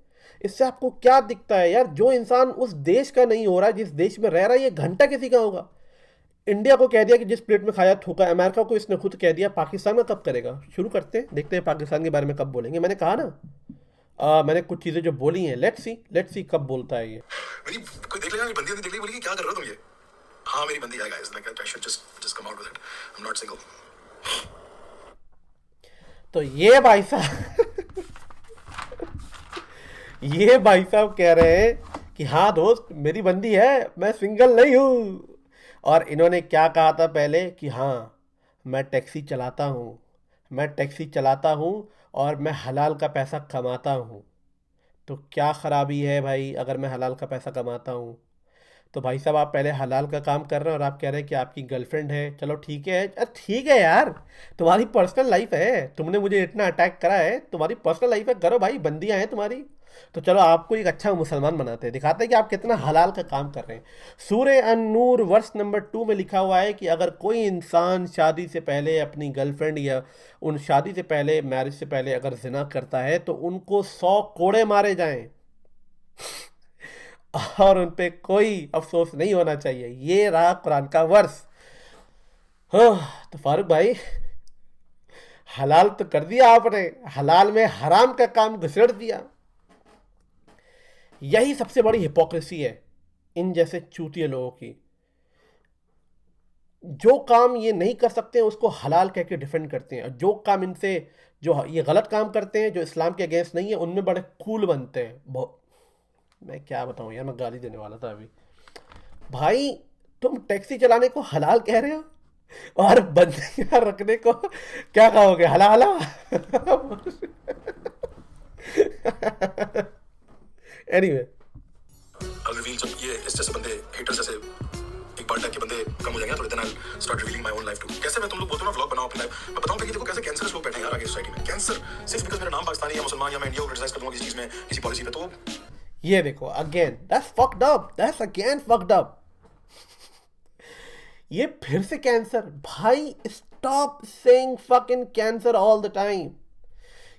इससे आपको क्या दिखता है यार? जो इंसान उस देश का नहीं हो रहा, जिस देश में रह रहा है, ये घंटा किसी का होगा। इंडिया को कह दिया कि जिस प्लेट में खाया थूका, अमेरिका को इसने खुद कह दिया, पाकिस्तान में कब करेगा? शुरू करते हैं, देखते हैं पाकिस्तान के बारे में कब बोलेंगे। मैंने कहा ना, मैंने कुछ चीजें जो बोली हैं, लेट्स सी कब बोलता है ये। मेरी कोई देख लेगा, मेरी बंदी देख लेगी, बोलेगी क्या कर रहे हो तुम ये? हाँ मेरी बंदी है guys, like I should just come out with it, I am not single. तो ये भाई साहब ये भाई साहब कह रहे हैं कि हाँ दोस्त मेरी बंदी है, मैं सिंगल नहीं हूँ। और इन्होंने क्या कहा था पहले कि हाँ मैं टैक्सी चलाता हूँ, मैं टैक्सी चलाता हूँ और मैं हलाल का पैसा कमाता हूँ। तो क्या ख़राबी है भाई अगर मैं हलाल का पैसा कमाता हूँ? तो भाई साहब आप पहले हलाल का काम कर रहे हैं और आप कह रहे हैं कि आपकी गर्लफ्रेंड है। चलो ठीक है, ठीक है यार, तुम्हारी पर्सनल लाइफ है, तुमने मुझे इतना अटैक करा है, तुम्हारी पर्सनल लाइफ है, करो भाई, बंदियां हैं तुम्हारी। तो चलो आपको एक अच्छा मुसलमान बनाते हैं, दिखाते हैं कि आप कितना हलाल का काम कर रहे हैं। सूरे अन-नूर वर्स नंबर 2 में लिखा हुआ है कि अगर कोई इंसान शादी से पहले अपनी गर्लफ्रेंड या उन शादी से पहले, मैरिज से पहले अगर जिना करता है तो उनको 100 कोड़े मारे जाएं और उन पे कोई अफसोस नहीं होना चाहिए। ये रहा कुरान का वर्स। हाँ, तो फारूक भाई हलाल तो कर दिया आपने, हलाल में हराम का काम घुसेड़ दिया। यही सबसे बड़ी हिपोक्रेसी है इन जैसे चूतिए लोगों की। जो काम ये नहीं कर सकते हैं उसको हलाल कह के डिफेंड करते हैं, और जो काम इनसे, जो ये गलत काम करते हैं जो इस्लाम के अगेंस्ट नहीं है, उनमें बड़े कूल बनते हैं। मैं क्या बताऊं यार, मैं गाली देने वाला था अभी। भाई तुम टैक्सी चलाने को हलाल कह रहे हो और बंदियां रखने को क्या कहोगे? हला हला एनीवे I'll reveal जब ये इस जैसे बंदे haters जैसे एक बार टाइप के बंदे कम हो जाएंगे थोड़े दिन, I'll start revealing my own life too। कैसे मैं तुम लोग बोलते हो ना व्लॉग बनाओ अपनी लाइफ, मैं बताऊं कि देखो कैसे कैंसरस लोग बैठे हैं यार आगे सोसाइटी में। कैंसर सिर्फ बिकॉज़ मेरा नाम पाकिस्तानी या मुसलमान या मैं इंडिया को क्रिटिसाइज कर दूंगा किसी चीज में, किसी पॉलिसी पे, तो ये देखो again, that's fucked up, that's again fucked up. ये फिर से कैंसर। भाई stop saying fucking cancer all the time.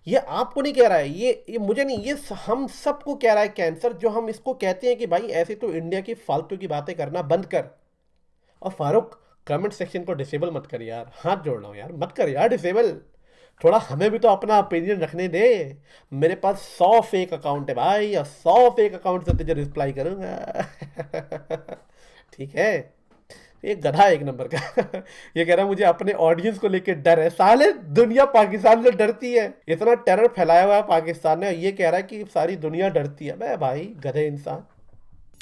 ये आपको नहीं कह रहा है, ये मुझे नहीं, ये हम सबको कह रहा है कैंसर। जो हम इसको कहते हैं कि भाई ऐसे तो इंडिया की फालतू की बातें करना बंद कर। और फारूक कमेंट सेक्शन को डिसेबल मत कर यार, हाथ जोड़ रहा हूँ यार, मत कर यार डिसेबल। थोड़ा हमें भी तो अपना ओपिनियन रखने दे। मेरे पास 100 फेक अकाउंट है भाई, और 100 फेक अकाउंट से तुझे रिप्लाई करूंगा। ठीक है। ये गधा है एक नंबर का। ये कह रहा है मुझे अपने ऑडियंस को लेके डर है। साले दुनिया पाकिस्तान से डरती है, इतना टेरर फैलाया हुआ है पाकिस्तान ने, ये कह रहा है कि सारी दुनिया डरती है। मैं भाई गधे इंसान।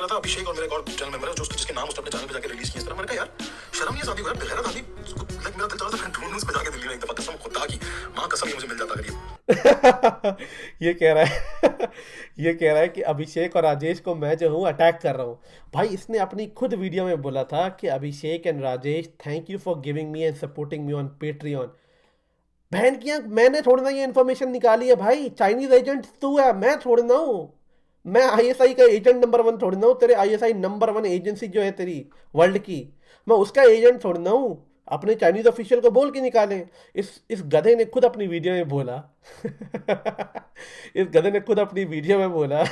था अभिषेक और मेरे एक और चैनल मेंबर है जो जिसके नाम उसने अपने चैनल पे जाके रिलीज किया। इस तरह मैंने कहा यार शर्म नहीं आती यार, बेगैरत आदमी। लाइक मेरा दिल चाहता था मैं ढूंढूं उसको जाके दिल्ली में एक दफा, कसम खुदा की मां कसम ये मुझे मिल जाता अगर ये। ये कह रहा है ये कह रहा है कि अभिषेक और राजेश को मैं जो हूँ अटैक कर रहा हूँ। भाई इसने अपनी खुद वीडियो में बोला था कि Abhishek and Rajesh, thank you for giving me and supporting me on Patreon. बहन की आंख, मैंने थोड़ी ना ये इन्फॉर्मेशन निकाली है भाई। चाइनीज एजेंट तू है, मैं थोड़ी ना हूँ। मैं आईएसआई का एजेंट नंबर 1 थोड़ी ना हूँ। तेरे आईएसआई नंबर 1 एजेंसी जो है तेरी वर्ल्ड की, मैं उसका एजेंट थोड़ी ना हूँ। अपने चाइनीज ऑफिशियल को बोल के निकाले। इस गधे ने खुद अपनी वीडियो में बोला इस गधे ने खुद अपनी वीडियो में बोला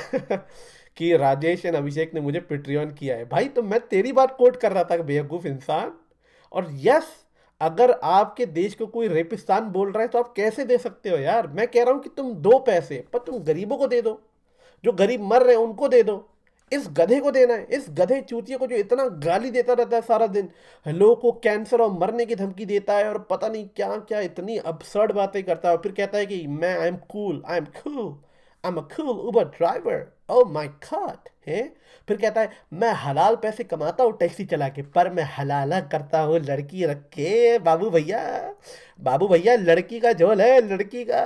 कि राजेश एंड अभिषेक ने मुझे पेट्रियन किया है। भाई तो मैं तेरी बात कोट कर रहा था, बेवकूफ इंसान। और यस, अगर आपके देश को कोई रेपिस्तान बोल रहा है तो आप कैसे दे सकते हो यार। मैं कह रहा हूं कि तुम दो पैसे, पर तुम गरीबों को दे दो, जो गरीब मर रहे हैं उनको दे दो। इस गधे को देना है, इस गधे चूतिए को जो इतना गाली देता रहता है सारा दिन, लोगों को कैंसर और मरने की धमकी देता है, और पता नहीं क्या क्या इतनी अबसर्ड बातें करता है। और फिर कहता है कि मैं I am cool, I am cool, I am a cool Uber driver, oh my God है। फिर कहता है मैं हलाल पैसे कमाता हूँ टैक्सी चला के, पर मैं हलाला करता हूँ लड़की रख के। बाबू भैया, बाबू भैया, लड़की का झोल है, लड़की का।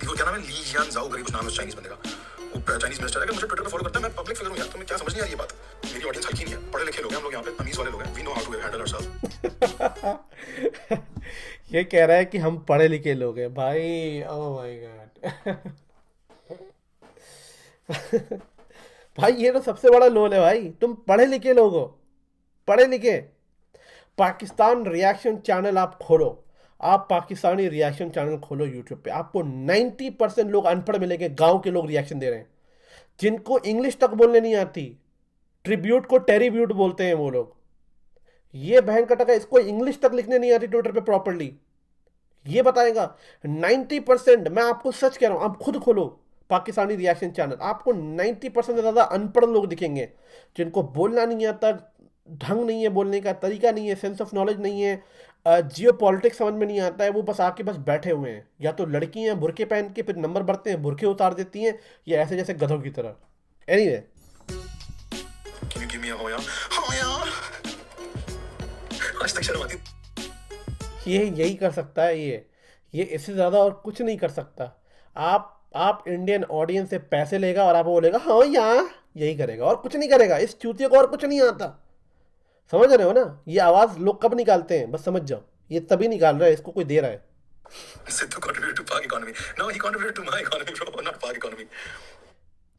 वो क्या नाम है, ली जियान जाओ करके कुछ नाम है उस चाइनीज बंदे का। वो चाइनीज मिनिस्टर है, मुझे ट्विटर पे फॉलो करता है। मैं पब्लिक फिगर हूं यार, तुम्हें क्या समझ नहीं आ रही है बात। मेरी ऑडियंस हल्की नहीं है, पढ़े लिखे लोग हैं हम लोग यहाँ पे, तमीज वाले लोग हैं। We know how to handle ourselves. ये कह रहा है कि हम पढ़े लिखे लोग हैं भाई। Oh my God. भाई ये तो सबसे बड़ा लोल है भाई, तुम पढ़े लिखे लोग हो, पढ़े लिखे। पाकिस्तान रिएक्शन चैनल आप खोलो, आप पाकिस्तानी रिएक्शन चैनल खोलो यूट्यूब पे, आपको 90% लोग अनपढ़ मिलेंगे। गांव के लोग रिएक्शन दे रहे हैं, जिनको इंग्लिश तक बोलने नहीं आती। ट्रिब्यूट को टेरिब्यूट बोलते हैं वो लोग। ये बहन का टका, इसको इंग्लिश तक लिखने नहीं आती ट्विटर पे प्रॉपरली, ये बताएगा। 90%, मैं आपको सच कह रहा हूं, आप खुद खोलो पाकिस्तानी रिएक्शन चैनल, आपको 90% से ज़्यादा अनपढ़ लोग दिखेंगे, जिनको बोलना नहीं आता, ढंग नहीं है बोलने का, तरीका नहीं है, सेंस ऑफ नॉलेज नहीं है, जियो पॉलिटिक्स समझ में नहीं आता है। वो बस आके बस बैठे हुए हैं, या तो लड़की हैं बुरके पहन के, फिर नंबर बढ़ते हैं बुरके उतार देती हैं, या ऐसे जैसे गधों की तरह। Anyway, can you give me a हो यार, हो यार। आज तक शर्म आती। ये यही कर सकता है, ये इससे ज़्यादा और कुछ नहीं कर सकता। आप इंडियन ऑडियंस से पैसे लेगा और आपको बोलेगा हाँ यार, यही करेगा और कुछ नहीं करेगा। इस चूतिए को और कुछ नहीं आता, समझ रहे हो ना। ये आवाज़ लोग कब निकालते हैं, बस समझ जाओ, ये तभी निकाल रहा है, इसको कोई दे रहा है। Sidhu contributed to Pak economy. No, he contributed to my economy, bro, not Pak economy.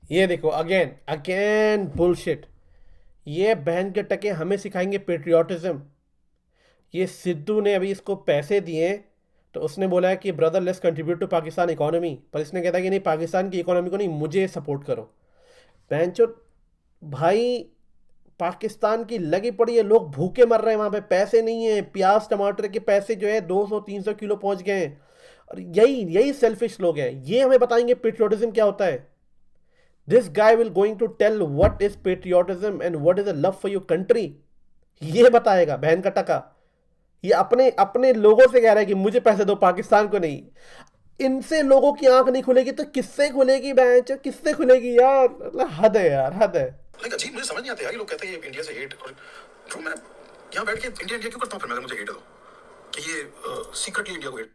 ये देखो, अगेन बुलशिट। ये बहन के टके हमें सिखाएंगे पेट्रियाटिज्म। ये सिद्धू ने अभी इसको पैसे दिए, तो उसने बोला है कि brother let's contribute to Pakistan economy, पर इसने कहता है कि नहीं, पाकिस्तान की इकोनॉमी को नहीं, मुझे सपोर्ट करो। बहनचो भाई, पाकिस्तान की लगी पड़ी है, लोग भूखे मर रहे हैं वहाँ पे, पैसे नहीं है। प्याज टमाटर के पैसे जो है 200-300 किलो पहुँच गए हैं। और यही सेल्फिश लोग हैं। ये हमें बताएंगे पेट्रियोटिज्म क्या होता है। This guy will going to tell what is patriotism and what is a love for your country. ये बताएगा बहन का टका। ये अपने लोगों से कह रहा है कि मुझे पैसे दो, पाकिस्तान को नहीं। इनसे लोगों की आंख नहीं खुलेगी तो किससे खुलेगी बहन, किससे खुलेगी यार। हद है यार, हद है। लाइक अजीब, मुझे समझ नहीं आता यार। ये लोग कहते हैं ये इंडिया से हेट, और ब्रो मैं यहाँ बैठ के इंडिया क्यों करता हूँ फिर मैं, अगर मुझे हेट है तो कि ये सीक्रेटली इंडिया को हेट।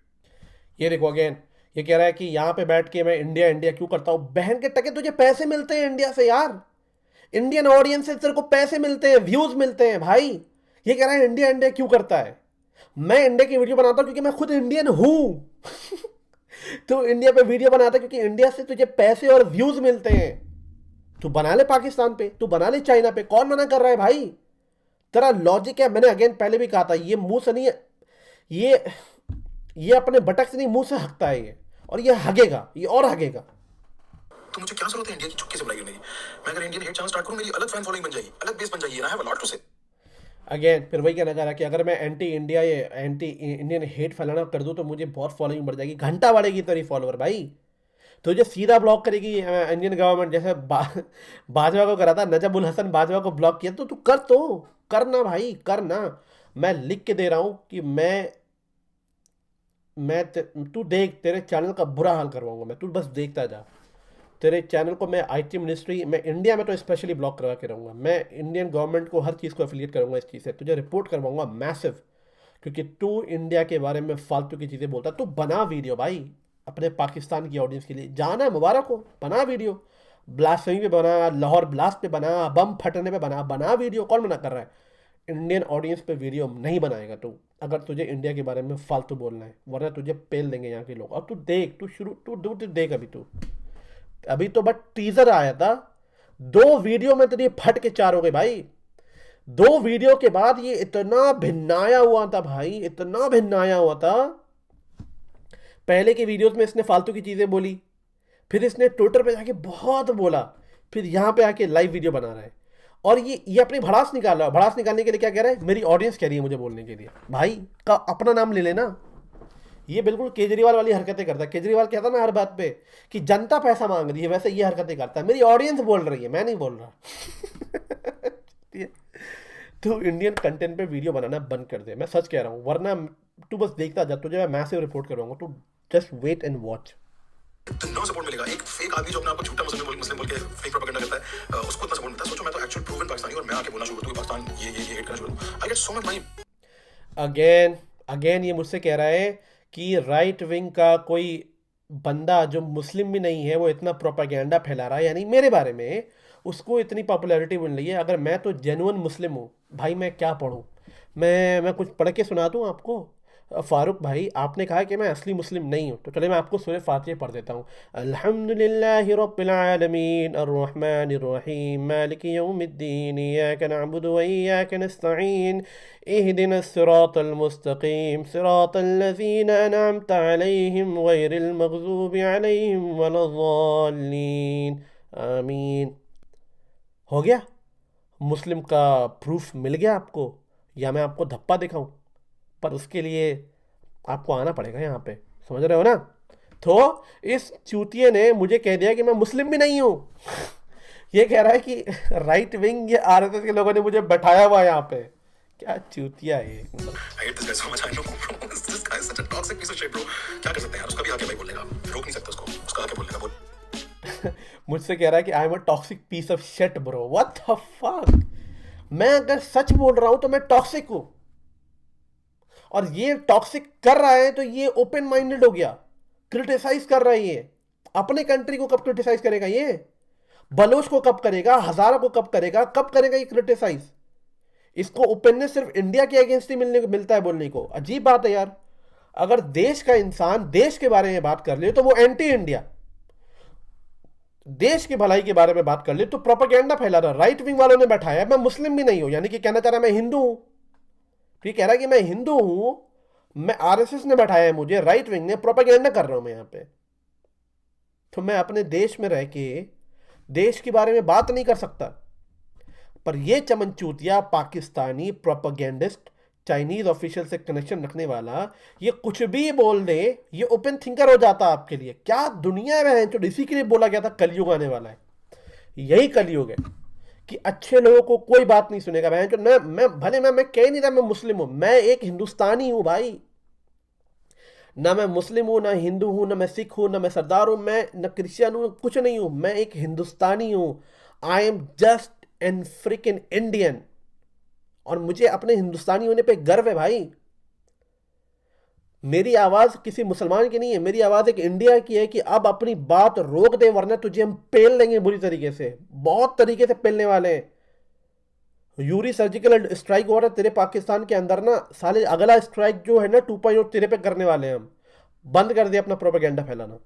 ये देखो अगेन, ये कह रहा है कि यहाँ पे बैठ के मैं इंडिया क्यों करता हूँ। बहन के टके, तुझे पैसे मिलते हैं इंडिया से यार, इंडियन ऑडियंस से तेरे को पैसे मिलते हैं, व्यूज मिलते हैं भाई। ये कह रहा है इंडिया क्यों करता है। मैं इंडिया की वीडियो बनाता हूँ क्योंकि मैं खुद इंडियन हूँ। तो इंडिया पे वीडियो बनाता क्योंकि इंडिया से तुझे पैसे और व्यूज मिलते हैं। तू बना ले पाकिस्तान पे, तू बना ले चाइना पे, कौन मना कर रहा है भाई। तेरा लॉजिक है, मैंने अगेन पहले भी कहा था, ये मुंह से नहीं, ये अपने बटक से नहीं, मुंह से हकता है ये, और ये हगेगा, ये और हगेगा। तो मुझे क्या जरूरत है इंडिया की चुपके से बुराई करने की। मैं अगर इंडियन हेट चैनल स्टार्ट करूं, मेरी अलग फैन फॉलोइंग बन जाएगी, अलग बेस बन जाएगी। I have a lot to say. Again फिर वही कहना चाह रहा कि अगर मैं एंटी इंडिया या एंटी इंडियन हेट फैलाना कर दूं तो मुझे बहुत फॉलोइंग बढ़ जाएगी, घंटा बढ़ेगी तेरी फॉलोअर भाई। तुझे सीधा ब्लॉक करेगी इंडियन गवर्नमेंट, जैसे बाजवा को करा था, नजमुल हसन बाजवा को ब्लॉक किया, तो तू कर, तो करना भाई करना। मैं लिख के दे रहा हूं कि तू देख, तेरे चैनल का बुरा हाल करवाऊंगा मैं, तू बस देखता जा। तेरे चैनल को मैं आईटी मिनिस्ट्री, मैं इंडिया में तो स्पेशली ब्लॉक करवा के रहूँगा, मैं इंडियन गवर्नमेंट को हर चीज़ को एफिलिएट करूँगा इस चीज़ से, तुझे रिपोर्ट करवाऊंगा मैसिव। क्योंकि तू इंडिया के बारे में फालतू की चीज़ें बोलता, तू बना वीडियो भाई अपने पाकिस्तान की ऑडियंस के लिए, जाना है मुबारक हो, बना वीडियो, ब्लास्फेमी पे बना, लाहौर ब्लास्ट पे बना, बम फटने पे बना, बना वीडियो, कौन मना कर रहा है? इंडियन ऑडियंस पे वीडियो नहीं बनाएगा तू अगर तुझे इंडिया के बारे में फालतू बोलना है, वरना तुझे पेल देंगे यहाँ के लोग। अब तू देख, तू देख, अभी तू, अभी तो बट टीजर आया था, 2 वीडियो में तेरी फट के 4 हो गए भाई। 2 वीडियो के बाद ये इतना भिन्नाया हुआ था भाई, इतना भिन्नाया हुआ था। पहले की वीडियोस में इसने फालतू की चीजें बोली, फिर इसने ट्विटर पे जाके बहुत बोला, फिर यहां पे आके लाइव वीडियो बना रहा है, और ये अपनी भड़ास निकाल रहा है। भड़ास निकालने के लिए क्या कह रहा है? मेरी ऑडियंस कह रही है मुझे बोलने के लिए। भाई का अपना नाम ले लेना। ये बिल्कुल केजरीवाल वाली हरकतें करता है। केजरीवाल कहता ना हर बात पे कि जनता पैसा मांग रही है, वैसे ये हरकतें करता है। मेरी ऑडियंस बोल रही है, मैं नहीं बोल रहा। तू इंडियन कंटेंट पे वीडियो बनाना बंद कर दे, मैं सच कह रहा हूँ, वरना तू बस देखता जा, तुझे मैं मैसिव रिपोर्ट करूंगा, तू जस्ट वेट एंड वॉच। इतना सपोर्ट मिलेगा। एक फेक आदमी जो अपने आप को झूठा मुस्लिम बोल के फेक प्रोपेगेंडा करता है, उसको इतना सपोर्ट मिलता है। सोचो मैं तो एक्चुअल प्रूवन पाकिस्तानी और मैं आके बोलना शुरू कर दूं कि पाकिस्तान ये हेट करना शुरू करूं। I get so much money. Again ये मुझसे कह रहा है कि राइट विंग का कोई बंदा जो मुस्लिम भी नहीं है वो इतना प्रोपागेंडा फैला रहा है, यानी मेरे बारे में उसको इतनी पॉपुलैरिटी मिल रही है। अगर मैं तो जेन्युइन मुस्लिम हूँ भाई, मैं क्या पढ़ूँ? मैं कुछ पढ़ के सुना दूँ आपको? फारूक भाई, आपने कहा कि मैं असली मुस्लिम नहीं हूँ, तो चले मैं आपको सूरह फातिहा पढ़ देता हूँ। अल्हम्दुलिल्लाहि रब्बिल आलमीन अर्रहमानिर रहीम मालिकि यौमिद्दीन इय्याका नअबुदु व इय्याका नस्तईन इहदिनस सिरातल मुस्तकीम सिरातल लज़ीना अनअमत अलैहिम गैरिल मग़ज़ूबि अलैहिम वलद्दाल्लीन आमीन। हो गया? मुस्लिम का प्रूफ मिल गया आपको, या मैं आपको धप्पा दिखाऊं? पर उसके लिए आपको आना पड़ेगा यहाँ पे, समझ रहे हो ना? तो इस चूतिए ने मुझे कह दिया कि मैं मुस्लिम भी नहीं हूँ। ये कह रहा है कि राइट विंग, ये आरएसएस के लोगों ने मुझे बैठाया हुआ यहाँ पे। क्या चूतिया है ये, मतलब। I hate this guy so much. I know, bro. This guy is such a toxic piece of shit, bro. क्या कर सकते हैं यार? उसका भी आके भाई बोल लेगा, रोक नहीं सकते उसको, उसका आके बोल लेगा बोल। मुझसे कह रहा है कि I am a toxic piece of shit bro, what the fuck. मैं अगर सच बोल रहा हूं तो मैं टॉक्सिक हूं, और ये टॉक्सिक कर रहा है तो ये ओपन माइंडेड हो गया, क्रिटिसाइज कर रहा है। ये अपने कंट्री को कब क्रिटिसाइज करेगा? ये बलोच को कब करेगा? हजारा को कब करेगा? कब करेगा ये क्रिटिसाइज? इसको ओपननेस सिर्फ इंडिया के अगेंस्ट ही मिलता है बोलने को। अजीब बात है यार। अगर देश का इंसान देश के बारे में बात कर ले तो वो एंटी इंडिया, देश की भलाई के बारे में बात कर ले तो प्रोपेगेंडा फैला रहा। राइट विंग वालों ने बैठाया, मैं मुस्लिम भी नहीं हूं, यानी कि कहना चाह रहा है मैं हिंदू हूं। तो ये कह रहा है कि मैं हिंदू हूं, मैं आरएसएस ने बैठाया है मुझे, राइट विंग ने, प्रोपेगेंडा कर रहा हूं मैं यहां पे। तो मैं अपने देश में रह के देश के बारे में बात नहीं कर सकता। पर ये चमनचूतिया पाकिस्तानी प्रोपेगेंडिस्ट, चाइनीज ऑफिशियल से कनेक्शन रखने वाला, ये कुछ भी बोल दे, ये ओपन थिंकर हो जाता आपके लिए। क्या दुनिया में है, जो इसी के लिए बोला गया था कलयुग आने वाला है। यही कलयुग है कि अच्छे लोगों को कोई बात नहीं सुनेगा। मैं भले मैं कह नहीं रहा मैं मुस्लिम हूं, मैं एक हिंदुस्तानी हूं भाई। ना मैं मुस्लिम हूं, ना हिंदू हूं, ना मैं सिख हूं, ना मैं सरदार हूं, मैं न क्रिश्चियन हूं, कुछ नहीं हूं। मैं एक हिंदुस्तानी हूं। I am just an fricking Indian, और मुझे अपने हिंदुस्तानी होने पे गर्व है भाई। मेरी आवाज किसी मुसलमान की नहीं है, मेरी आवाज एक इंडिया की है कि अब अपनी बात रोक दे, वरना तुझे हम पेल लेंगे बुरी तरीके से, बहुत तरीके से पेलने वाले हैं। यूरी सर्जिकल स्ट्राइक हो रहा है तेरे पाकिस्तान के अंदर ना, साले अगला स्ट्राइक जो है ना 2.0 तेरे पे करने वाले हैं हम। बंद कर दे अपना प्रोपेगेंडा फैलाना।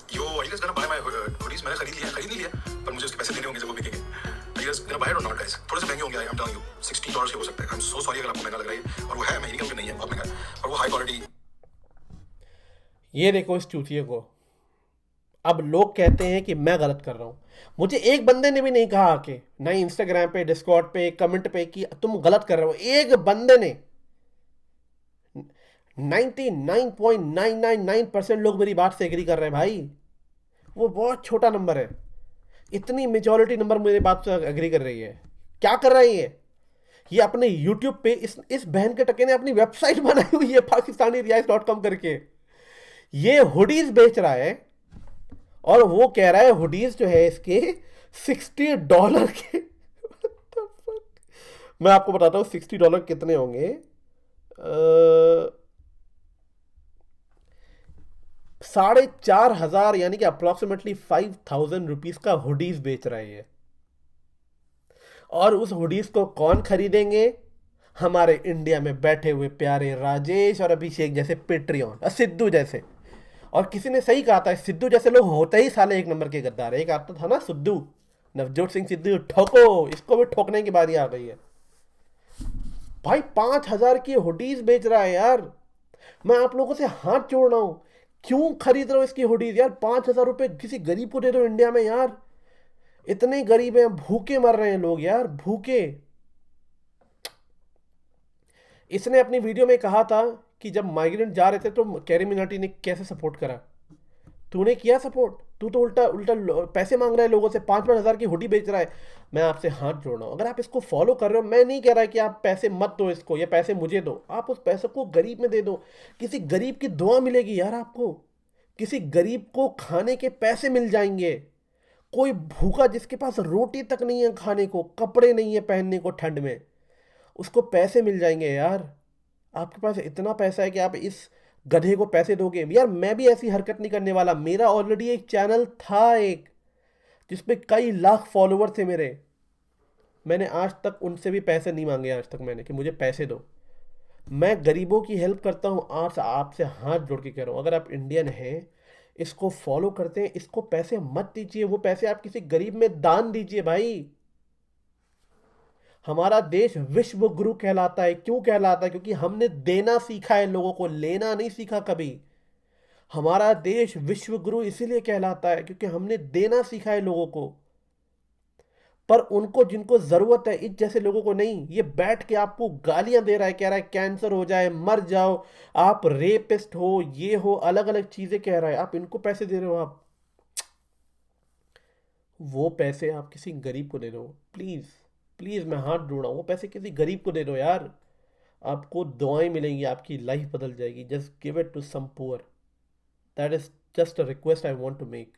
Yo, are you guys gonna buy my hoodies? मैंने खरीद नहीं लिया, पर मुझे उसके पैसे देने होंगे जब वो बिकेंगे। Are you guys gonna buy it or not, guys? थोड़े से महंगे होंगे, I'm telling you, $60 के हो सकते हैं। I'm so sorry अगर आपको महंगा लग रहा है, और वो है, मैं नहीं कहूँ कि नहीं है, बहुत महंगा है, और वो हाई क्वालिटी। ये देखो इस चूतिए को, अब लोग कहते हैं कि मैं गलत कर रहा हूं। मुझे एक बंदे ने भी नहीं कहा आके, ना इंस्टाग्राम पे, डिस्कॉर्ड पे, कमेंट पे, कि तुम गलत कर रहे हो। एक बंदे ने, 99.999% लोग मेरी बात से एग्री कर रहे हैं भाई। वो बहुत छोटा नंबर है, इतनी मेजॉरिटी नंबर मेरी बात से एग्री कर रही है। क्या कर रही है ये? अपने यूट्यूब पे इस बहन के टके ने अपनी वेबसाइट बनाई हुई है पाकिस्तानी रियाज.com करके। ये हुडीज बेच रहा है और वो कह रहा है हुडीज जो है इसके $60 के। What the fuck? मैं आपको बताता हूँ $60 कितने होंगे। 4,500 यानी कि अप्रोक्सीमेटली 5,000 रुपीज का हुडीज बेच रहा है ये। और उस हुडीज को कौन खरीदेंगे? हमारे इंडिया में बैठे हुए प्यारे राजेश और अभिषेक जैसे पेट्रियन और सिद्धू जैसे। और किसी ने सही कहा था, सिद्धू जैसे लोग होते ही साले एक नंबर के गद्दार है। एक आता था ना सिद्धू, नवजोत सिंह सिद्धू, ठोको इसको भी ठोकने की बारी आ गई है। भाई 5,000 की हुडीज बेच रहा है यार। मैं आप लोगों से हाथ जोड़ रहा हूं, क्यों खरीद रहे हो इसकी हुडीज यार? 5,000 रुपए किसी गरीब को दे दो इंडिया में यार। इतने गरीब हैं, भूखे मर रहे हैं लोग यार, भूखे। इसने अपनी वीडियो में कहा था कि जब माइग्रेंट जा रहे थे तो कैरी मिनाटी ने कैसे सपोर्ट करा। तूने किया सपोर्ट? तू तो उल्टा उल्टा पैसे मांग रहा है लोगों से, 5,000 की हुडी बेच रहा है। मैं आपसे हाथ जोड़ रहा हूँ, अगर आप इसको फॉलो कर रहे हो, मैं नहीं कह रहा कि आप पैसे मत दो इसको या पैसे मुझे दो, आप उस पैसे को गरीब में दे दो। किसी गरीब की दुआ मिलेगी यार आपको, किसी गरीब को खाने के पैसे मिल जाएंगे। कोई भूखा जिसके पास रोटी तक नहीं है खाने को, कपड़े नहीं है पहनने को ठंड में, उसको पैसे मिल जाएंगे यार। आपके पास इतना पैसा है कि आप इस गधे को पैसे दोगे यार? मैं भी ऐसी हरकत नहीं करने वाला। मेरा ऑलरेडी एक चैनल था एक, जिसपे कई लाख फॉलोवर थे मेरे। मैंने आज तक उनसे भी पैसे नहीं मांगे आज तक मैंने कि मुझे पैसे दो। मैं गरीबों की हेल्प करता हूँ। आज आपसे हाथ जोड़ के कह रहा हूँ, अगर आप इंडियन हैं, इसको फॉलो करते हैं, इसको पैसे मत दीजिए। वो पैसे आप किसी गरीब में दान दीजिए भाई। हमारा देश विश्व गुरु कहलाता है। क्यों कहलाता है? क्योंकि हमने देना सीखा है लोगों को, लेना नहीं सीखा कभी। हमारा देश विश्व गुरु इसीलिए कहलाता है क्योंकि हमने देना सीखा है लोगों को। पर उनको जिनको जरूरत है, इस जैसे लोगों को नहीं। ये बैठ के आपको गालियां दे रहा है, कह रहा है कैंसर हो जाए, मर जाओ, आप रेपिस्ट हो, ये हो, अलग अलग चीजें कह रहा है। आप इनको पैसे दे रहे हो। आप वो पैसे आप किसी गरीब को दे दो प्लीज। प्लीज मैं हाथ जोड़ रहा हूं, वो पैसे किसी गरीब को दे दो यार। आपको दुआएं मिलेंगी, आपकी लाइफ बदल जाएगी। Just give it to some poor. That is just a request I want to make.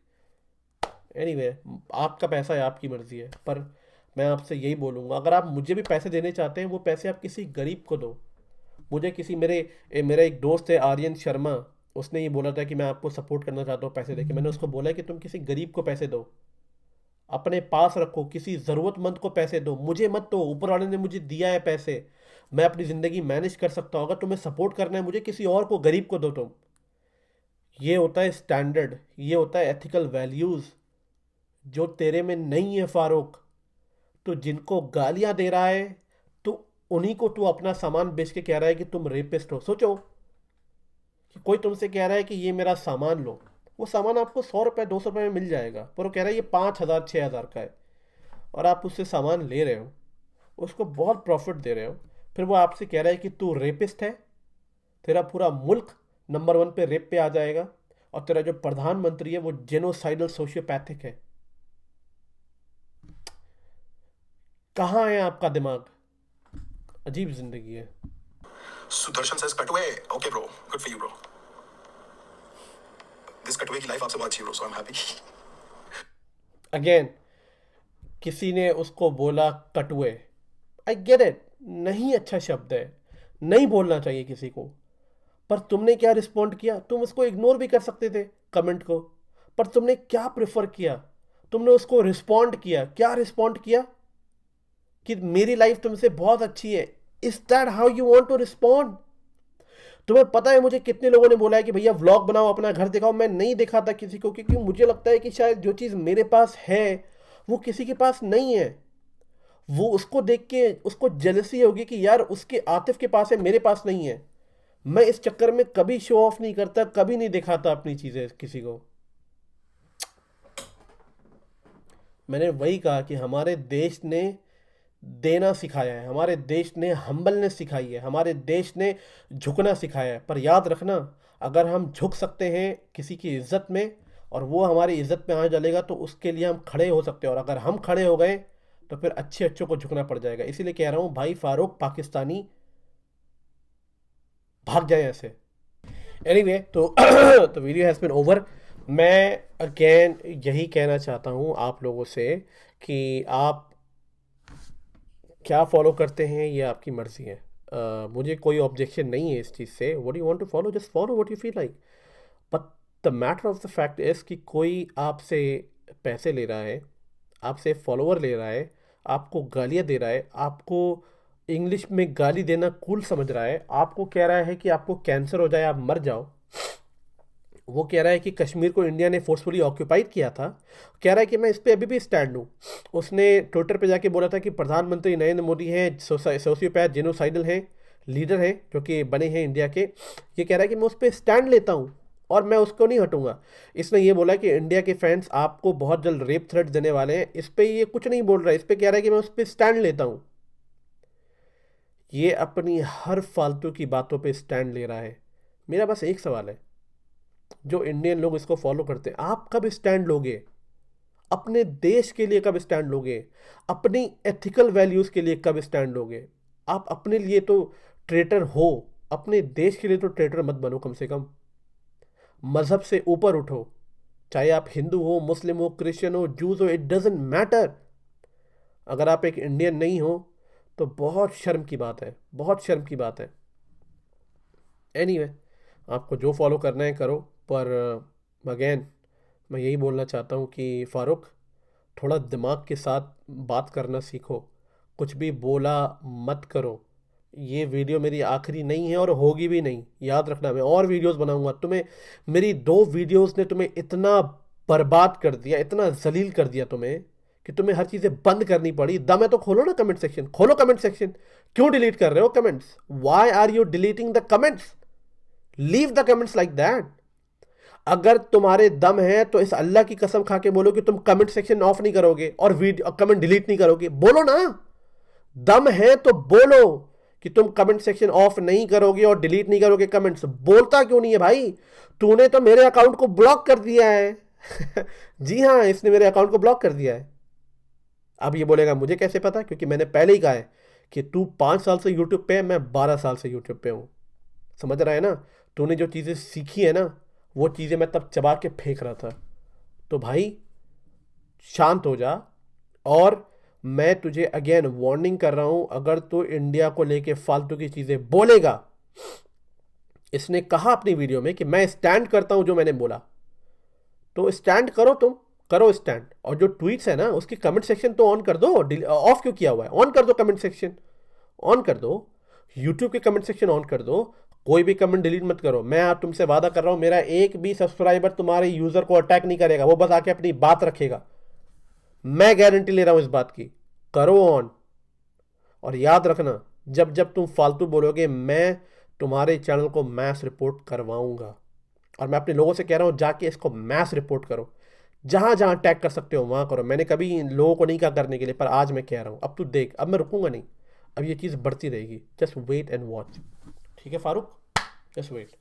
Anyway, आपका पैसा है, आपकी मर्जी है, पर मैं आपसे यही बोलूँगा, अगर आप मुझे भी पैसे देने चाहते हैं, वो पैसे आप किसी गरीब को दो। मुझे किसी मेरा एक दोस्त है आर्यन शर्मा, उसने ये बोला था कि मैं आपको सपोर्ट करना चाहता हूँ पैसे देके। मैंने उसको बोला कि तुम किसी गरीब को पैसे दो, अपने पास रखो, किसी ज़रूरतमंद को पैसे दो, मुझे मत दो। ऊपर वाले ने मुझे दिया है पैसे, मैं अपनी ज़िंदगी मैनेज कर सकता हूँ। अगर तुम्हें सपोर्ट करना है मुझे, किसी और को, गरीब को दो तुम। ये होता है स्टैंडर्ड, ये होता है एथिकल वैल्यूज़, जो तेरे में नहीं है फारूक। तो जिनको गालियां दे रहा है, तो उन्हीं को तू अपना सामान बेच के कह रहा है कि तुम रेपिस्ट हो। सोचो कि कोई तुमसे कह रहा है कि ये मेरा सामान लो, वो सामान आपको 100 रुपये 200 रुपये में मिल जाएगा, पर वो कह रहा है ये 5,000 6,000 का है, और आप उससे सामान ले रहे हो, उसको बहुत प्रॉफिट दे रहे हो। फिर वो आपसे कह रहा है कि तू रेपिस्ट है, तेरा पूरा मुल्क नंबर 1 पे रेप पे आ जाएगा, और तेरा जो प्रधानमंत्री है वो जेनोसाइडल सोशियोपैथिक है। कहाँ है आपका दिमाग? अजीब जिंदगी है। Sudarshan says cut away. Okay bro, good for you bro. This cut away की लाइफ आपसे बहुत अच्छी है bro, so I'm happy. Again किसी ने उसको बोला कटुए। आई गेट इट, नहीं अच्छा शब्द है, नहीं बोलना चाहिए किसी को। पर तुमने क्या रिस्पॉन्ड किया? तुम उसको इग्नोर भी कर सकते थे कमेंट को, पर तुमने क्या प्रेफर किया? तुमने उसको रिस्पॉन्ड किया। क्या रिस्पॉन्ड किया? कि मेरी लाइफ तुमसे बहुत अच्छी है। Is that how you want to respond? तुम्हें पता है मुझे कितने लोगों ने बोला है कि भैया व्लॉग बनाओ, अपना घर दिखाओ। मैं नहीं दिखाता किसी को, क्योंकि मुझे लगता है कि शायद जो चीज़ मेरे पास है वो किसी के पास नहीं है। वो उसको देख के उसको जेलसी होगी कि यार उसके आतिफ के पास है, मेरे पास नहीं है। मैं इस चक्कर में कभी शो ऑफ नहीं करता, कभी नहीं दिखाता अपनी चीज़ें किसी को। मैंने वही कहा कि हमारे देश ने देना सिखाया है, हमारे देश ने हम्बलनेस सिखाई है, हमारे देश ने झुकना सिखाया है। पर याद रखना, अगर हम झुक सकते हैं किसी की इज्जत में और वो हमारी इज्जत में आ डालेगा तो उसके लिए हम खड़े हो सकते हैं, और अगर हम खड़े हो गए तो फिर अच्छे अच्छों को झुकना पड़ जाएगा। इसीलिए कह रहा हूँ भाई फारूक पाकिस्तानी भाग जाए ऐसे। एनीवे तो तो वीडियो हैज़ बीन ओवर। मैं अगेन यही कहना चाहता हूँ आप लोगों से कि आप क्या फॉलो करते हैं ये आपकी मर्ज़ी है। मुझे कोई ऑब्जेक्शन नहीं है इस चीज़ से। What you want to follow, just follow what you feel like. But the matter of the fact is कि कोई आपसे पैसे ले रहा है, आपसे फॉलोवर ले रहा है, आपको गालियाँ दे रहा है, आपको इंग्लिश में गाली देना कूल समझ रहा है, आपको कह रहा है कि आपको कैंसर हो जाए, आप मर जाओ। वो कह रहा है कि कश्मीर को इंडिया ने फोर्सफुली ऑक्यूपाइड किया था, कह रहा है कि मैं इस पर अभी भी स्टैंड हूँ। उसने ट्विटर पे जाके बोला था कि प्रधानमंत्री नरेंद्र मोदी हैं सोशियोपैथ जेनोसाइडल हैं, लीडर हैं जो कि बने हैं इंडिया के। ये कह रहा है कि मैं उस पर स्टैंड लेता हूँ और मैं उसको नहीं हटूंगा। इसने ये बोला कि इंडिया के फैंस आपको बहुत जल्द रेप थ्रेट देने वाले हैं। इस पर ये कुछ नहीं बोल रहा है, इस पर कह रहा है कि मैं उस पर स्टैंड लेता हूँ। ये अपनी हर फालतू की बातों पे स्टैंड ले रहा है। मेरा बस एक सवाल है, जो इंडियन लोग इसको फॉलो करते हैं, आप कब स्टैंड लोगे? अपने देश के लिए कब स्टैंड लोगे? अपनी एथिकल वैल्यूज़ के लिए कब स्टैंड लोगे? आप अपने लिए तो ट्रेटर हो, अपने देश के लिए तो ट्रेटर मत बनो। कम से कम मज़हब से ऊपर उठो। चाहे आप हिंदू हो, मुस्लिम हो, क्रिश्चियन हो, जूस हो, इट डजेंट मैटर। अगर आप एक इंडियन नहीं हो तो बहुत शर्म की बात है, बहुत शर्म की बात है। एनीवे, आपको जो फॉलो करना है करो, पर अगेन मैं यही बोलना चाहता हूँ कि फ़ारूक, थोड़ा दिमाग के साथ बात करना सीखो। कुछ भी बोला मत करो। ये वीडियो मेरी आखिरी नहीं है और होगी भी नहीं, याद रखना। मैं और वीडियोस बनाऊंगा। तुम्हें मेरी 2 वीडियोस ने तुम्हें इतना बर्बाद कर दिया, इतना जलील कर दिया तुम्हें, कि तुम्हें हर चीज़ें बंद करनी पड़ी। दम है तो खोलो ना कमेंट सेक्शन, खोलो कमेंट सेक्शन। क्यों डिलीट कर रहे हो comments? Why are you deleting the comments? Leave the comments like that. अगर तुम्हारे दम है तो इस अल्लाह की कसम खा के बोलो कि तुम कमेंट सेक्शन ऑफ नहीं करोगे और वीडियो कमेंट डिलीट नहीं करोगे। बोलो ना, दम है तो बोलो कि तुम कमेंट सेक्शन ऑफ नहीं करोगे और डिलीट नहीं करोगे कमेंट्स। बोलता क्यों नहीं है भाई? तूने तो मेरे अकाउंट को ब्लॉक कर दिया है। जी हाँ, इसने मेरे अकाउंट को ब्लॉक कर दिया है। अब ये बोलेगा मुझे कैसे पता? क्योंकि मैंने पहले ही कहा है कि तू 5 साल से यूट्यूब पे है, मैं 12 साल से यूट्यूब पे हूँ। समझ रहा है ना? तूने जो चीज़ें सीखी है ना, वो चीज़ें मैं तब चबा के फेंक रहा था। तो भाई शांत हो जा। और मैं तुझे अगेन वार्निंग कर रहा हूं, अगर तू इंडिया को लेके फालतू की चीज़ें बोलेगा। इसने कहा अपनी वीडियो में कि मैं स्टैंड करता हूं जो मैंने बोला, तो स्टैंड करो, तुम करो स्टैंड। और जो ट्वीट्स है ना उसकी कमेंट सेक्शन तो ऑन कर दो। ऑफ क्यों किया हुआ है? ऑन कर दो कमेंट सेक्शन, ऑन कर दो। यूट्यूब के कमेंट सेक्शन ऑन कर दो। कोई भी कमेंट डिलीट मत करो। मैं आज तुमसे वादा कर रहा हूं, मेरा एक भी सब्सक्राइबर तुम्हारे यूज़र को अटैक नहीं करेगा, वो बस आके अपनी बात रखेगा। मैं गारंटी ले रहा हूं इस बात की। करो ऑन। और याद रखना, जब जब तुम फालतू बोलोगे, मैं तुम्हारे चैनल को मैस रिपोर्ट करवाऊंगा। और मैं अपने लोगों से कह रहा हूं, जाके इसको मैस रिपोर्ट करो। जहां जहां टैग कर सकते हो वहां करो। मैंने कभी इन लोगों को नहीं कहा करने के लिए, पर आज मैं कह रहा हूं। अब तू देख, अब मैं रुकूंगा नहीं। अब ये चीज़ बढ़ती रहेगी। Just wait and watch. ठीक है फारूक, जस्ट वेट।